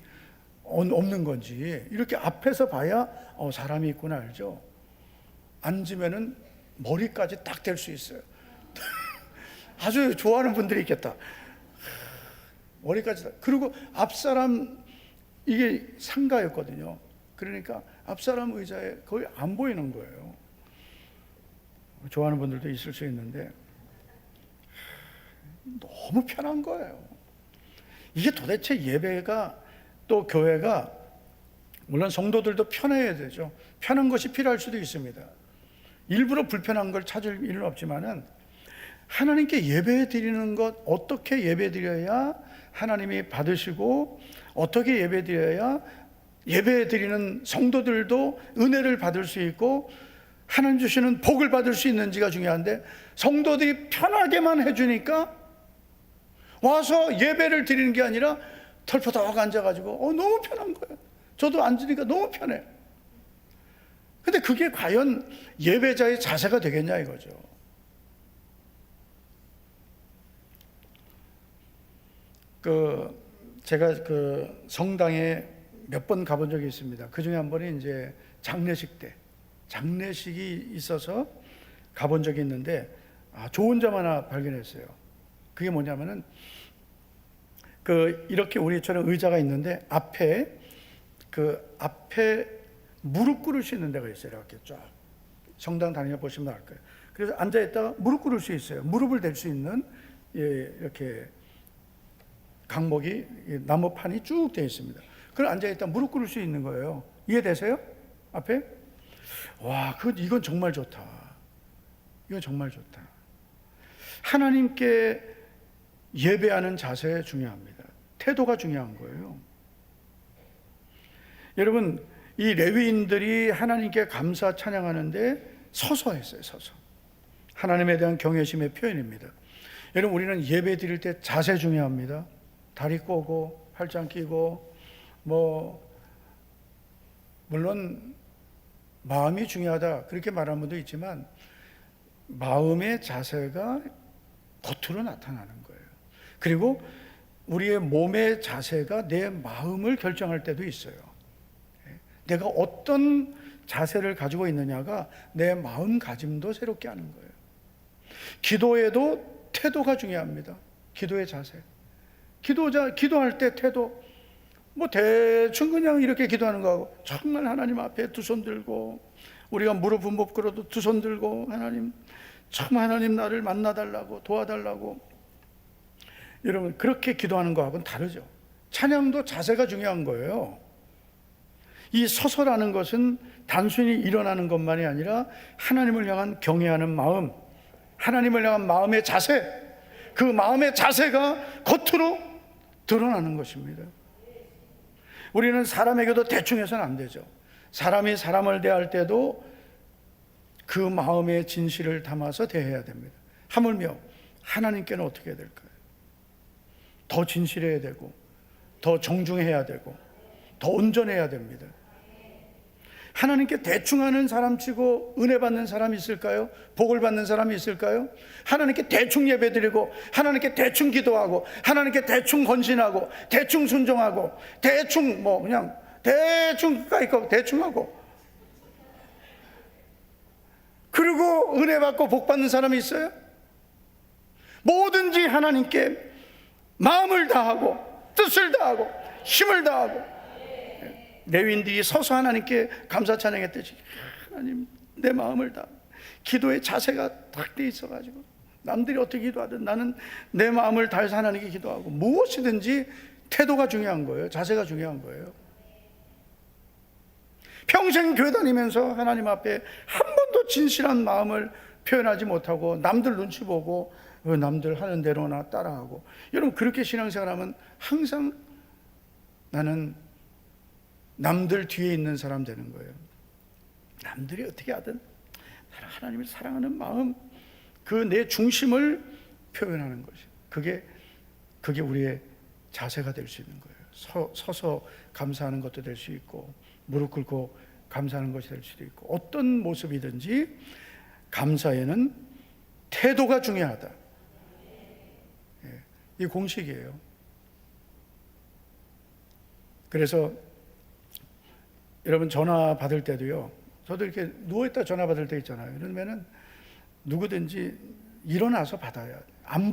없는 건지, 이렇게 앞에서 봐야 사람이 있구나 알죠. 앉으면은 머리까지 딱 댈 수 있어요. 아주 좋아하는 분들이 있겠다. 머리까지 다. 그리고 앞사람, 이게 상가였거든요. 그러니까 앞사람 의자에 거의 안 보이는 거예요. 좋아하는 분들도 있을 수 있는데, 너무 편한 거예요. 이게 도대체 예배가, 또 교회가, 물론 성도들도 편해야 되죠. 편한 것이 필요할 수도 있습니다. 일부러 불편한 걸 찾을 일은 없지만은, 하나님께 예배 드리는 것, 어떻게 예배 드려야 하나님이 받으시고, 어떻게 예배 드려야 예배 드리는 성도들도 은혜를 받을 수 있고 하나님 주시는 복을 받을 수 있는지가 중요한데, 성도들이 편하게만 해주니까 와서 예배를 드리는 게 아니라 털퍼덕 앉아가지고 너무 편한 거예요. 저도 앉으니까 너무 편해요. 근데 그게 과연 예배자의 자세가 되겠냐 이거죠. 제가 성당에 몇 번 가본 적이 있습니다. 그 중에 한 번이 이제 장례식이 있어서 가본 적이 있는데, 좋은 점 하나 발견했어요. 그게 뭐냐면은, 이렇게 우리처럼 의자가 있는데, 앞에 무릎 꿇을 수 있는 데가 있어요. 이렇게 쫙. 성당 다녀 보시면 알 거예요. 그래서 앉아있다가 무릎 꿇을 수 있어요. 무릎을 댈 수 있는, 이렇게 강목이, 나무판이 쭉 되어 있습니다. 그걸 앉아있다 무릎 꿇을 수 있는 거예요. 이해되세요? 앞에? 와, 이건 정말 좋다. 이건 정말 좋다. 하나님께 예배하는 자세 중요합니다. 태도가 중요한 거예요. 여러분, 이 레위인들이 하나님께 감사 찬양하는데 서서 했어요. 서서. 하나님에 대한 경외심의 표현입니다. 여러분, 우리는 예배 드릴 때 자세 중요합니다. 다리 꼬고 팔짱 끼고 물론 마음이 중요하다 그렇게 말하는 분도 있지만 마음의 자세가 겉으로 나타나는 거예요. 그리고 우리의 몸의 자세가 내 마음을 결정할 때도 있어요. 내가 어떤 자세를 가지고 있느냐가 내 마음가짐도 새롭게 하는 거예요. 기도에도 태도가 중요합니다. 기도의 자세. 기도할 때 태도, 대충 그냥 이렇게 기도하는 거하고 정말 하나님 앞에 두 손 들고 우리가 무릎은 못 꿇어도 두 손 들고 하나님 나를 만나달라고 도와달라고 여러분 그렇게 기도하는 거하고는 다르죠. 찬양도 자세가 중요한 거예요. 이 서서라는 것은 단순히 일어나는 것만이 아니라 하나님을 향한 경외하는 마음, 하나님을 향한 마음의 자세, 그 마음의 자세가 겉으로 드러나는 것입니다. 우리는 사람에게도 대충 해서는 안 되죠. 사람이 사람을 대할 때도 그 마음의 진실을 담아서 대해야 됩니다. 하물며 하나님께는 어떻게 해야 될까요? 더 진실해야 되고 더 정중해야 되고 더 온전해야 됩니다. 하나님께 대충 하는 사람 치고 은혜 받는 사람이 있을까요? 복을 받는 사람이 있을까요? 하나님께 대충 예배드리고 하나님께 대충 기도하고 하나님께 대충 헌신하고 대충 순종하고 대충 그냥 대충 가까이 가고 대충 하고 그리고 은혜 받고 복 받는 사람이 있어요? 뭐든지 하나님께 마음을 다하고 뜻을 다하고 힘을 다하고 레위인들이 서서 하나님께 감사 찬양했듯이 하나님 내 마음을 다 기도의 자세가 딱 돼 있어가지고 남들이 어떻게 기도하든 나는 내 마음을 다해서 하나님께 기도하고 무엇이든지 태도가 중요한 거예요. 자세가 중요한 거예요. 평생 교회 다니면서 하나님 앞에 한 번도 진실한 마음을 표현하지 못하고 남들 눈치 보고 남들 하는 대로나 따라하고 여러분 그렇게 신앙생활하면 항상 나는 남들 뒤에 있는 사람 되는 거예요. 남들이 어떻게 하든 하나님을 사랑하는 마음, 그 내 중심을 표현하는 것이 그게 우리의 자세가 될 수 있는 거예요. 서서 감사하는 것도 될 수 있고 무릎 꿇고 감사하는 것이 될 수도 있고 어떤 모습이든지 감사에는 태도가 중요하다. 이 공식이에요. 그래서 여러분 전화 받을 때도요. 저도 이렇게 누워있다 전화 받을 때 있잖아요. 그러면은 누구든지 일어나서 받아야 돼요. 안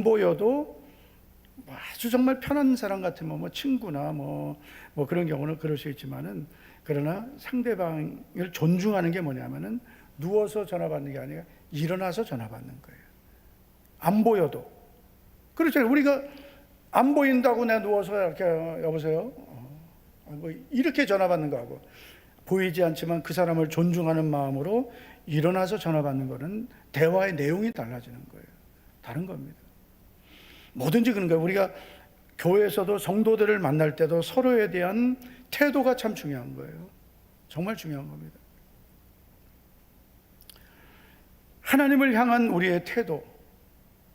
보여도 아주 정말 편한 사람 같으면 친구나 그런 경우는 그럴 수 있지만은 그러나 상대방을 존중하는 게 뭐냐면은 누워서 전화 받는 게 아니라 일어나서 전화 받는 거예요. 안 보여도. 그렇잖아요. 우리가 안 보인다고 내가 누워서 이렇게 여보세요? 이렇게 전화 받는 거하고 보이지 않지만 그 사람을 존중하는 마음으로 일어나서 전화 받는 거는 대화의 내용이 달라지는 거예요. 다른 겁니다. 뭐든지 그런 거예요. 우리가 교회에서도 성도들을 만날 때도 서로에 대한 태도가 참 중요한 거예요. 정말 중요한 겁니다. 하나님을 향한 우리의 태도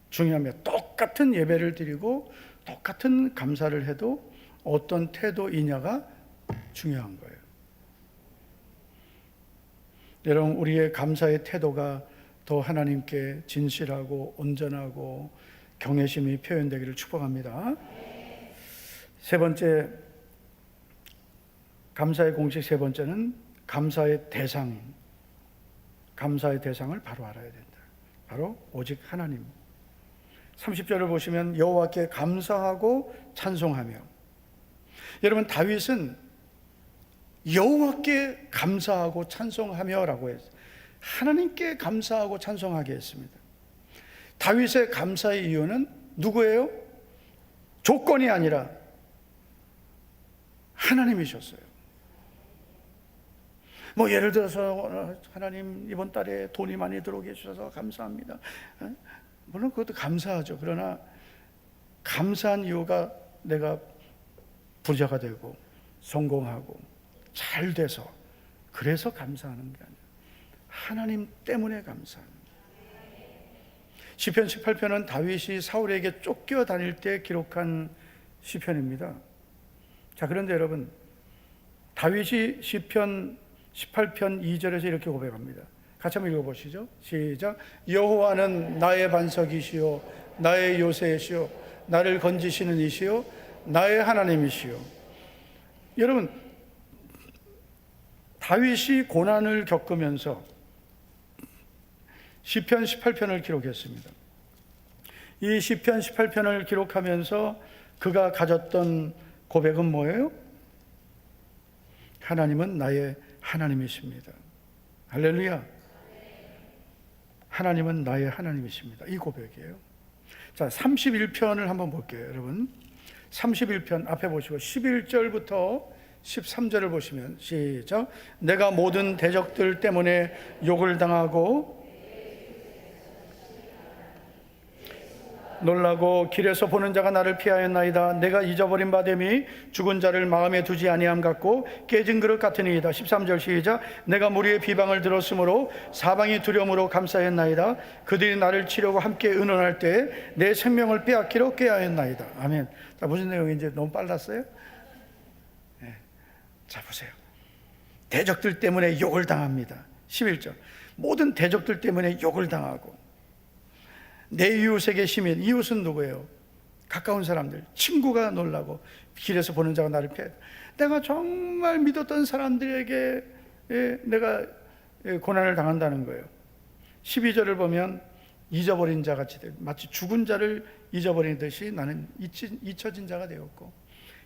중요합니다. 똑같은 예배를 드리고 똑같은 감사를 해도 어떤 태도이냐가 중요한 거예요. 여러분 우리의 감사의 태도가 더 하나님께 진실하고 온전하고 경외심이 표현되기를 축복합니다. 세 번째 감사의 공식 세 번째는 감사의 대상을 바로 알아야 된다. 바로 오직 하나님. 30절을 보시면 여호와께 감사하고 찬송하며 여러분 다윗은 여호와께 감사하고 찬송하며라고 했어요. 하나님께 감사하고 찬송하게 했습니다. 다윗의 감사의 이유는 누구예요? 조건이 아니라 하나님이셨어요. 예를 들어서 하나님 이번 달에 돈이 많이 들어오게 해주셔서 감사합니다. 물론 그것도 감사하죠. 그러나 감사한 이유가 내가 부자가 되고 성공하고 잘 돼서 그래서 감사하는 게 아니라 하나님 때문에 감사합니다. 시편 18편은 다윗이 사울에게 쫓겨 다닐 때 기록한 시편입니다. 자, 그런데 여러분, 다윗이 시편 18편 2절에서 이렇게 고백합니다. 같이 한번 읽어보시죠. 시작. 여호와는 나의 반석이시요 나의 요새시요 나를 건지시는 이시요 나의 하나님이시요. 여러분, 다윗이 고난을 겪으면서 시편 18편을 기록했습니다. 이 시편 18편을 기록하면서 그가 가졌던 고백은 뭐예요? 하나님은 나의 하나님이십니다. 할렐루야. 하나님은 나의 하나님이십니다. 이 고백이에요. 자, 31편을 한번 볼게요, 여러분. 31편 앞에 보시고 11절부터 13절을 보시면 시작. 내가 모든 대적들 때문에 욕을 당하고 놀라고 길에서 보는 자가 나를 피하였나이다. 내가 잊어버린 바 됨이 죽은 자를 마음에 두지 아니함 같고 깨진 그릇 같으니이다. 13절 시작. 내가 무리의 비방을 들었으므로 사방이 두려움으로 감사했나이다. 그들이 나를 치려고 함께 의논할 때 내 생명을 빼앗기로 꾀하였나이다. 아멘. 자, 무슨 내용인지 너무 빨랐어요? 네. 자, 보세요. 대적들 때문에 욕을 당합니다. 11절. 모든 대적들 때문에 욕을 당하고 내 이웃에게 시민, 이웃은 누구예요? 가까운 사람들, 친구가 놀라고 길에서 보는 자가 나를 피해. 내가 정말 믿었던 사람들에게 내가 고난을 당한다는 거예요. 12절을 보면 잊어버린 자 같이 돼. 마치 죽은 자를 잊어버리듯이 나는 잊혀진 자가 되었고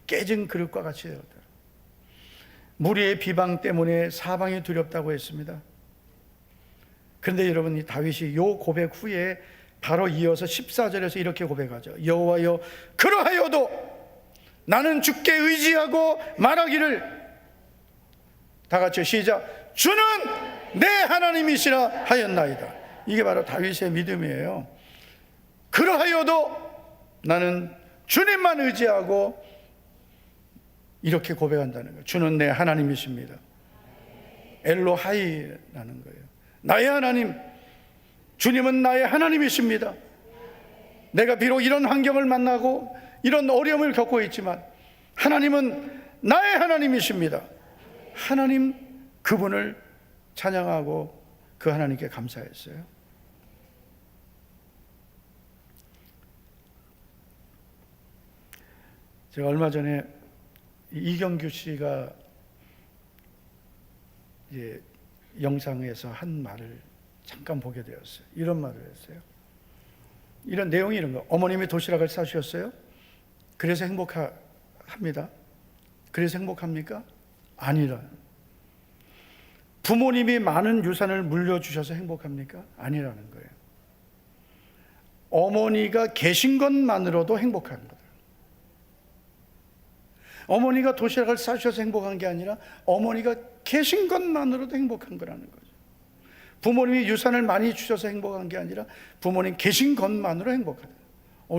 깨진 그릇과 같이 되었다. 무리의 비방 때문에 사방이 두렵다고 했습니다. 그런데 여러분, 이 다윗이 이 고백 후에 바로 이어서 14절에서 이렇게 고백하죠. 여호와여, 그러하여도 나는 주께 의지하고 말하기를, 다 같이 시작. 주는 내 하나님이시라 하였나이다. 이게 바로 다윗의 믿음이에요. 그러하여도 나는 주님만 의지하고 이렇게 고백한다는 거예요. 주는 내 하나님이십니다. 엘로하이라는 거예요. 나의 하나님, 주님은 나의 하나님이십니다. 내가 비록 이런 환경을 만나고 이런 어려움을 겪고 있지만 하나님은 나의 하나님이십니다. 하나님, 그분을 찬양하고 그 하나님께 감사했어요. 제가 얼마 전에 이경규 씨가 영상에서 한 말을 잠깐 보게 되었어요. 이런 말을 했어요. 이런 내용이 이런 거. 어머님이 도시락을 싸주셨어요. 그래서 행복합니다. 그래서 행복합니까? 아니라. 부모님이 많은 유산을 물려주셔서 행복합니까? 아니라는 거예요. 어머니가 계신 것만으로도 행복한 거예요. 어머니가 도시락을 싸주셔서 행복한 게 아니라 어머니가 계신 것만으로도 행복한 거라는 거죠. 부모님이 유산을 많이 주셔서 행복한 게 아니라 부모님 계신 것만으로 행복하다.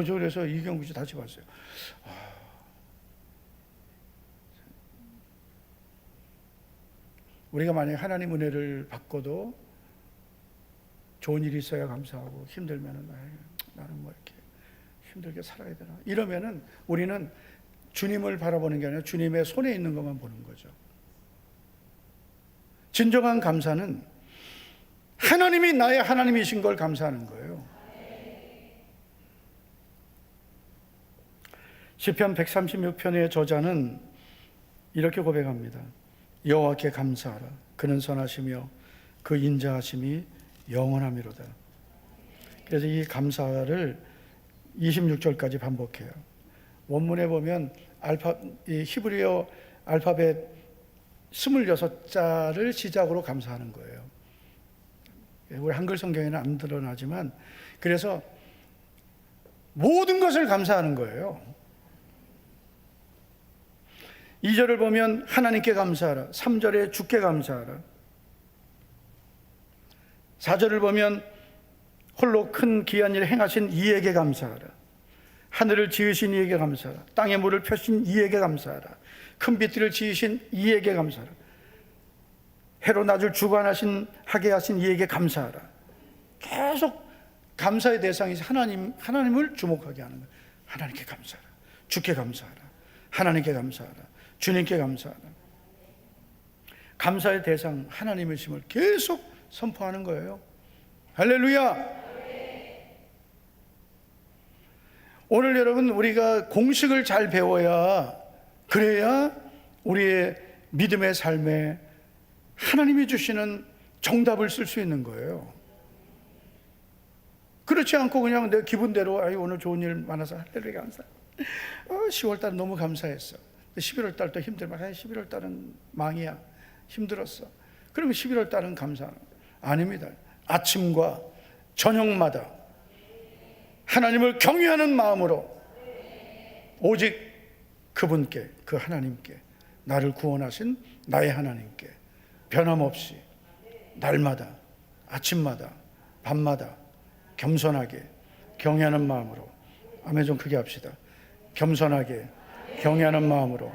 저 그래서 이경구 씨 다시 봤어요. 우리가 만약에 하나님 은혜를 받고도 좋은 일이 있어야 감사하고 힘들면은 나는 뭐 이렇게 힘들게 살아야 되나 이러면은 우리는 주님을 바라보는 게 아니라 주님의 손에 있는 것만 보는 거죠. 진정한 감사는 하나님이 나의 하나님이신 걸 감사하는 거예요. 시편 136편의 저자는 이렇게 고백합니다. 여호와께 감사하라. 그는 선하시며 그 인자하심이 영원하미로다. 그래서 이 감사를 26절까지 반복해요. 원문에 보면 이 히브리어 알파벳 26자를 시작으로 감사하는 거예요. 우리 한글 성경에는 안 드러나지만 그래서 모든 것을 감사하는 거예요. 2절을 보면 하나님께 감사하라. 3절에 주께 감사하라. 4절을 보면 홀로 큰 귀한 일을 행하신 이에게 감사하라. 하늘을 지으신 이에게 감사하라. 땅에 물을 펴신 이에게 감사하라. 큰 빛들을 지으신 이에게 감사하라. 해로 낮을 주관하신 하게 하신 이에게 감사하라. 계속 감사의 대상이 하나님을 주목하게 하는 거예요. 하나님께 감사하라. 주께 감사하라. 하나님께 감사하라. 주님께 감사하라. 감사의 대상 하나님이심을 계속 선포하는 거예요. 할렐루야. 오늘 여러분, 우리가 공식을 잘 배워야, 그래야 우리의 믿음의 삶에 하나님이 주시는 정답을 쓸 수 있는 거예요. 그렇지 않고 그냥 내 기분대로 오늘 좋은 일 많아서 할렐루야 감사. 10월달 너무 감사했어. 11월달 또 힘들면 11월달은 망이야. 힘들었어. 그러면 11월달은 감사. 아닙니다. 아침과 저녁마다 하나님을 경외하는 마음으로 오직 그분께, 그 하나님께, 나를 구원하신 나의 하나님께 변함없이 날마다, 아침마다, 밤마다 겸손하게 경외하는 마음으로, 아멘 좀 크게 합시다. 겸손하게 경외하는 마음으로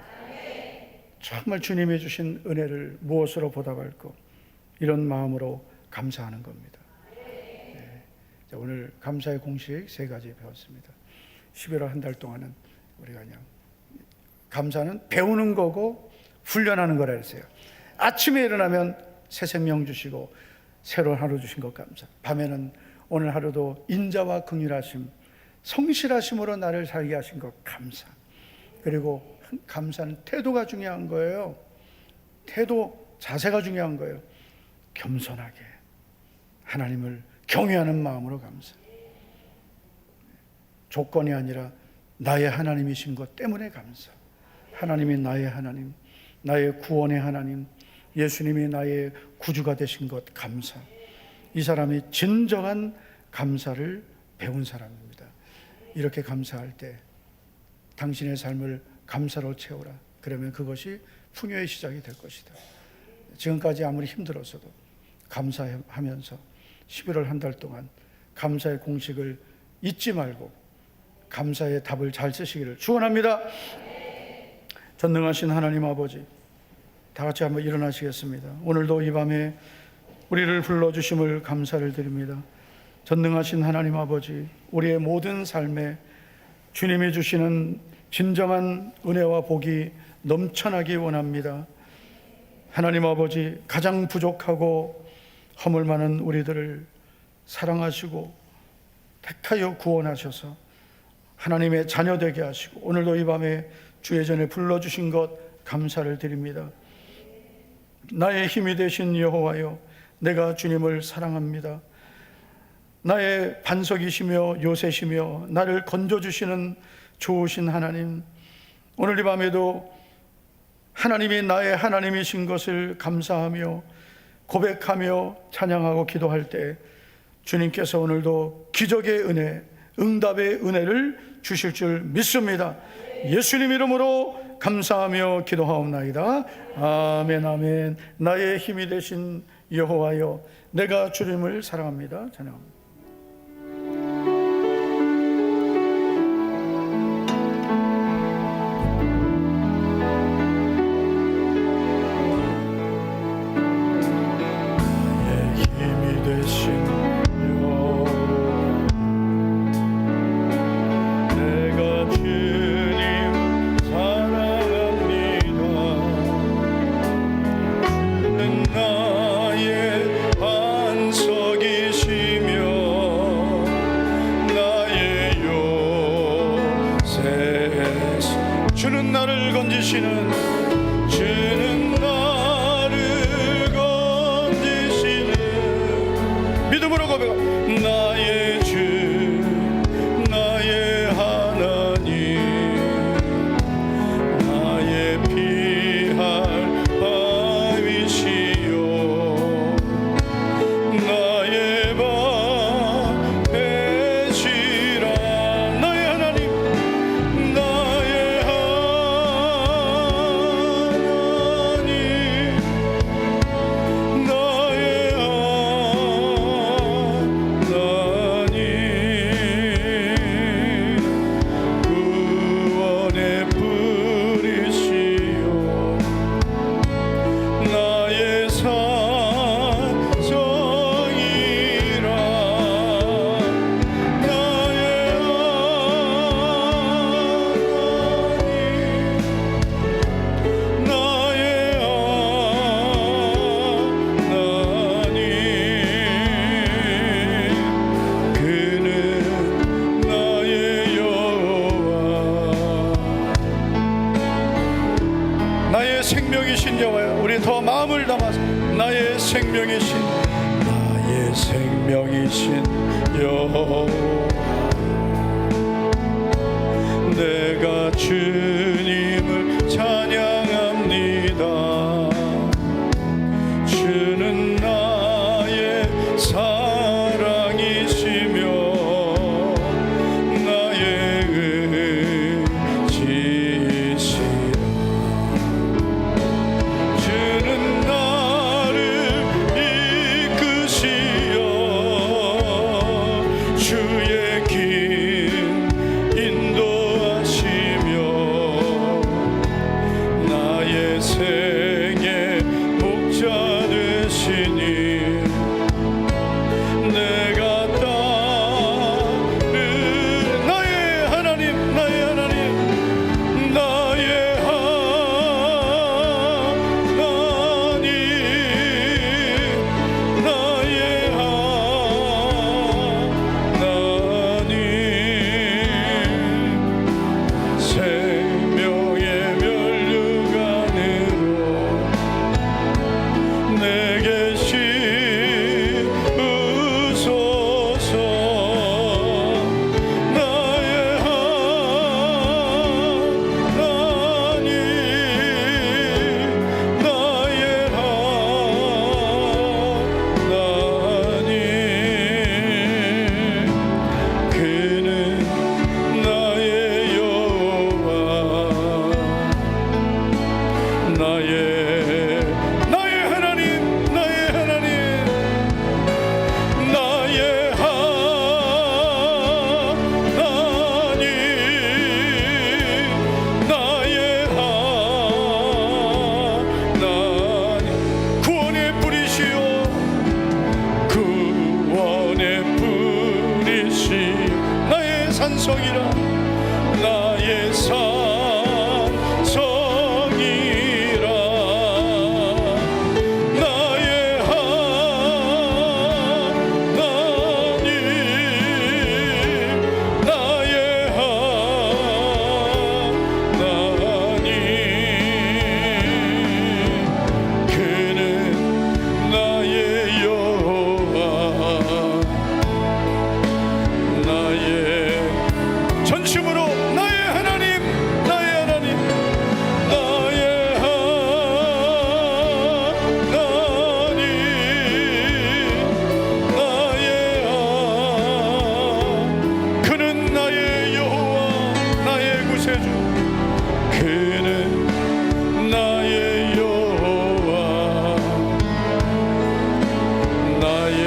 정말 주님이 주신 은혜를 무엇으로 보답할 것, 이런 마음으로 감사하는 겁니다. 네. 자, 오늘 감사의 공식 3가지 배웠습니다. 11월 한 달 동안은 우리가 그냥 감사는 배우는 거고 훈련하는 거라 했어요. 아침에 일어나면 새 생명 주시고 새로운 하루 주신 것 감사. 밤에는 오늘 하루도 인자와 긍휼하심, 성실하심으로 나를 살게 하신 것 감사. 그리고 감사는 태도가 중요한 거예요. 태도, 자세가 중요한 거예요. 겸손하게 하나님을 경외하는 마음으로 감사. 조건이 아니라 나의 하나님이신 것 때문에 감사. 하나님이 나의 하나님, 나의 구원의 하나님, 예수님이 나의 구주가 되신 것 감사. 이 사람이 진정한 감사를 배운 사람입니다. 이렇게 감사할 때 당신의 삶을 감사로 채우라. 그러면 그것이 풍요의 시작이 될 것이다. 지금까지 아무리 힘들었어도 감사하면서 11월 한 달 동안 감사의 공식을 잊지 말고 감사의 답을 잘 쓰시기를 축원합니다. 전능하신 하나님 아버지, 다 같이 한번 일어나시겠습니다. 오늘도 이 밤에 우리를 불러주심을 감사를 드립니다. 전능하신 하나님 아버지, 우리의 모든 삶에 주님이 주시는 진정한 은혜와 복이 넘쳐나기 원합니다. 하나님 아버지, 가장 부족하고 허물 많은 우리들을 사랑하시고 택하여 구원하셔서 하나님의 자녀 되게 하시고 오늘도 이 밤에 주의 전에 불러주신 것 감사를 드립니다. 나의 힘이 되신 여호와여, 내가 주님을 사랑합니다. 나의 반석이시며 요새시며 나를 건져주시는 좋으신 하나님, 오늘 이 밤에도 하나님이 나의 하나님이신 것을 감사하며 고백하며 찬양하고 기도할 때 주님께서 오늘도 기적의 은혜, 응답의 은혜를 주실 줄 믿습니다. 예수님 이름으로 감사하며 기도하옵나이다. 아멘 아멘. 나의 힘이 되신 여호와여, 내가 주님을 사랑합니다. 찬양합니다. 주는 나를 건지시는, 주는 나를 건지시는, 믿음으로 고백하. 나의 주, 나의 하나님, 나의 피할 바위시요, 나의 방 되시라. 나의 하나님, 생명이신 나의 생명이신 여호와 내가 주님을 찬양합니다. 주는 나의 사랑이시며 나의 의지시라. 주는 나를 이끄시어 주의 길 인도하시며 나의 생의 목자 되시니 내가 따를 나의 하나님 나의 하나님 나의 하나님 나의 하나님 생명의 면류관으로 내게 씌우소서. 나의 하나님 나의 하나님 그는 나의 여호와 나의 하나님 나의 하나님 나의 하나님 나의 하나님 구원의 뿌리시오 구원의 뿌리시 나의 산성이라 나의 산성이라 나의 하나님 나의 하나님 그는 나의 여호와 나의 전심으로 나의 하나님 나의 하나님 나의 하나님 나의 그는 나의 여호와 나의 구세주 그는 나의 여호와 나의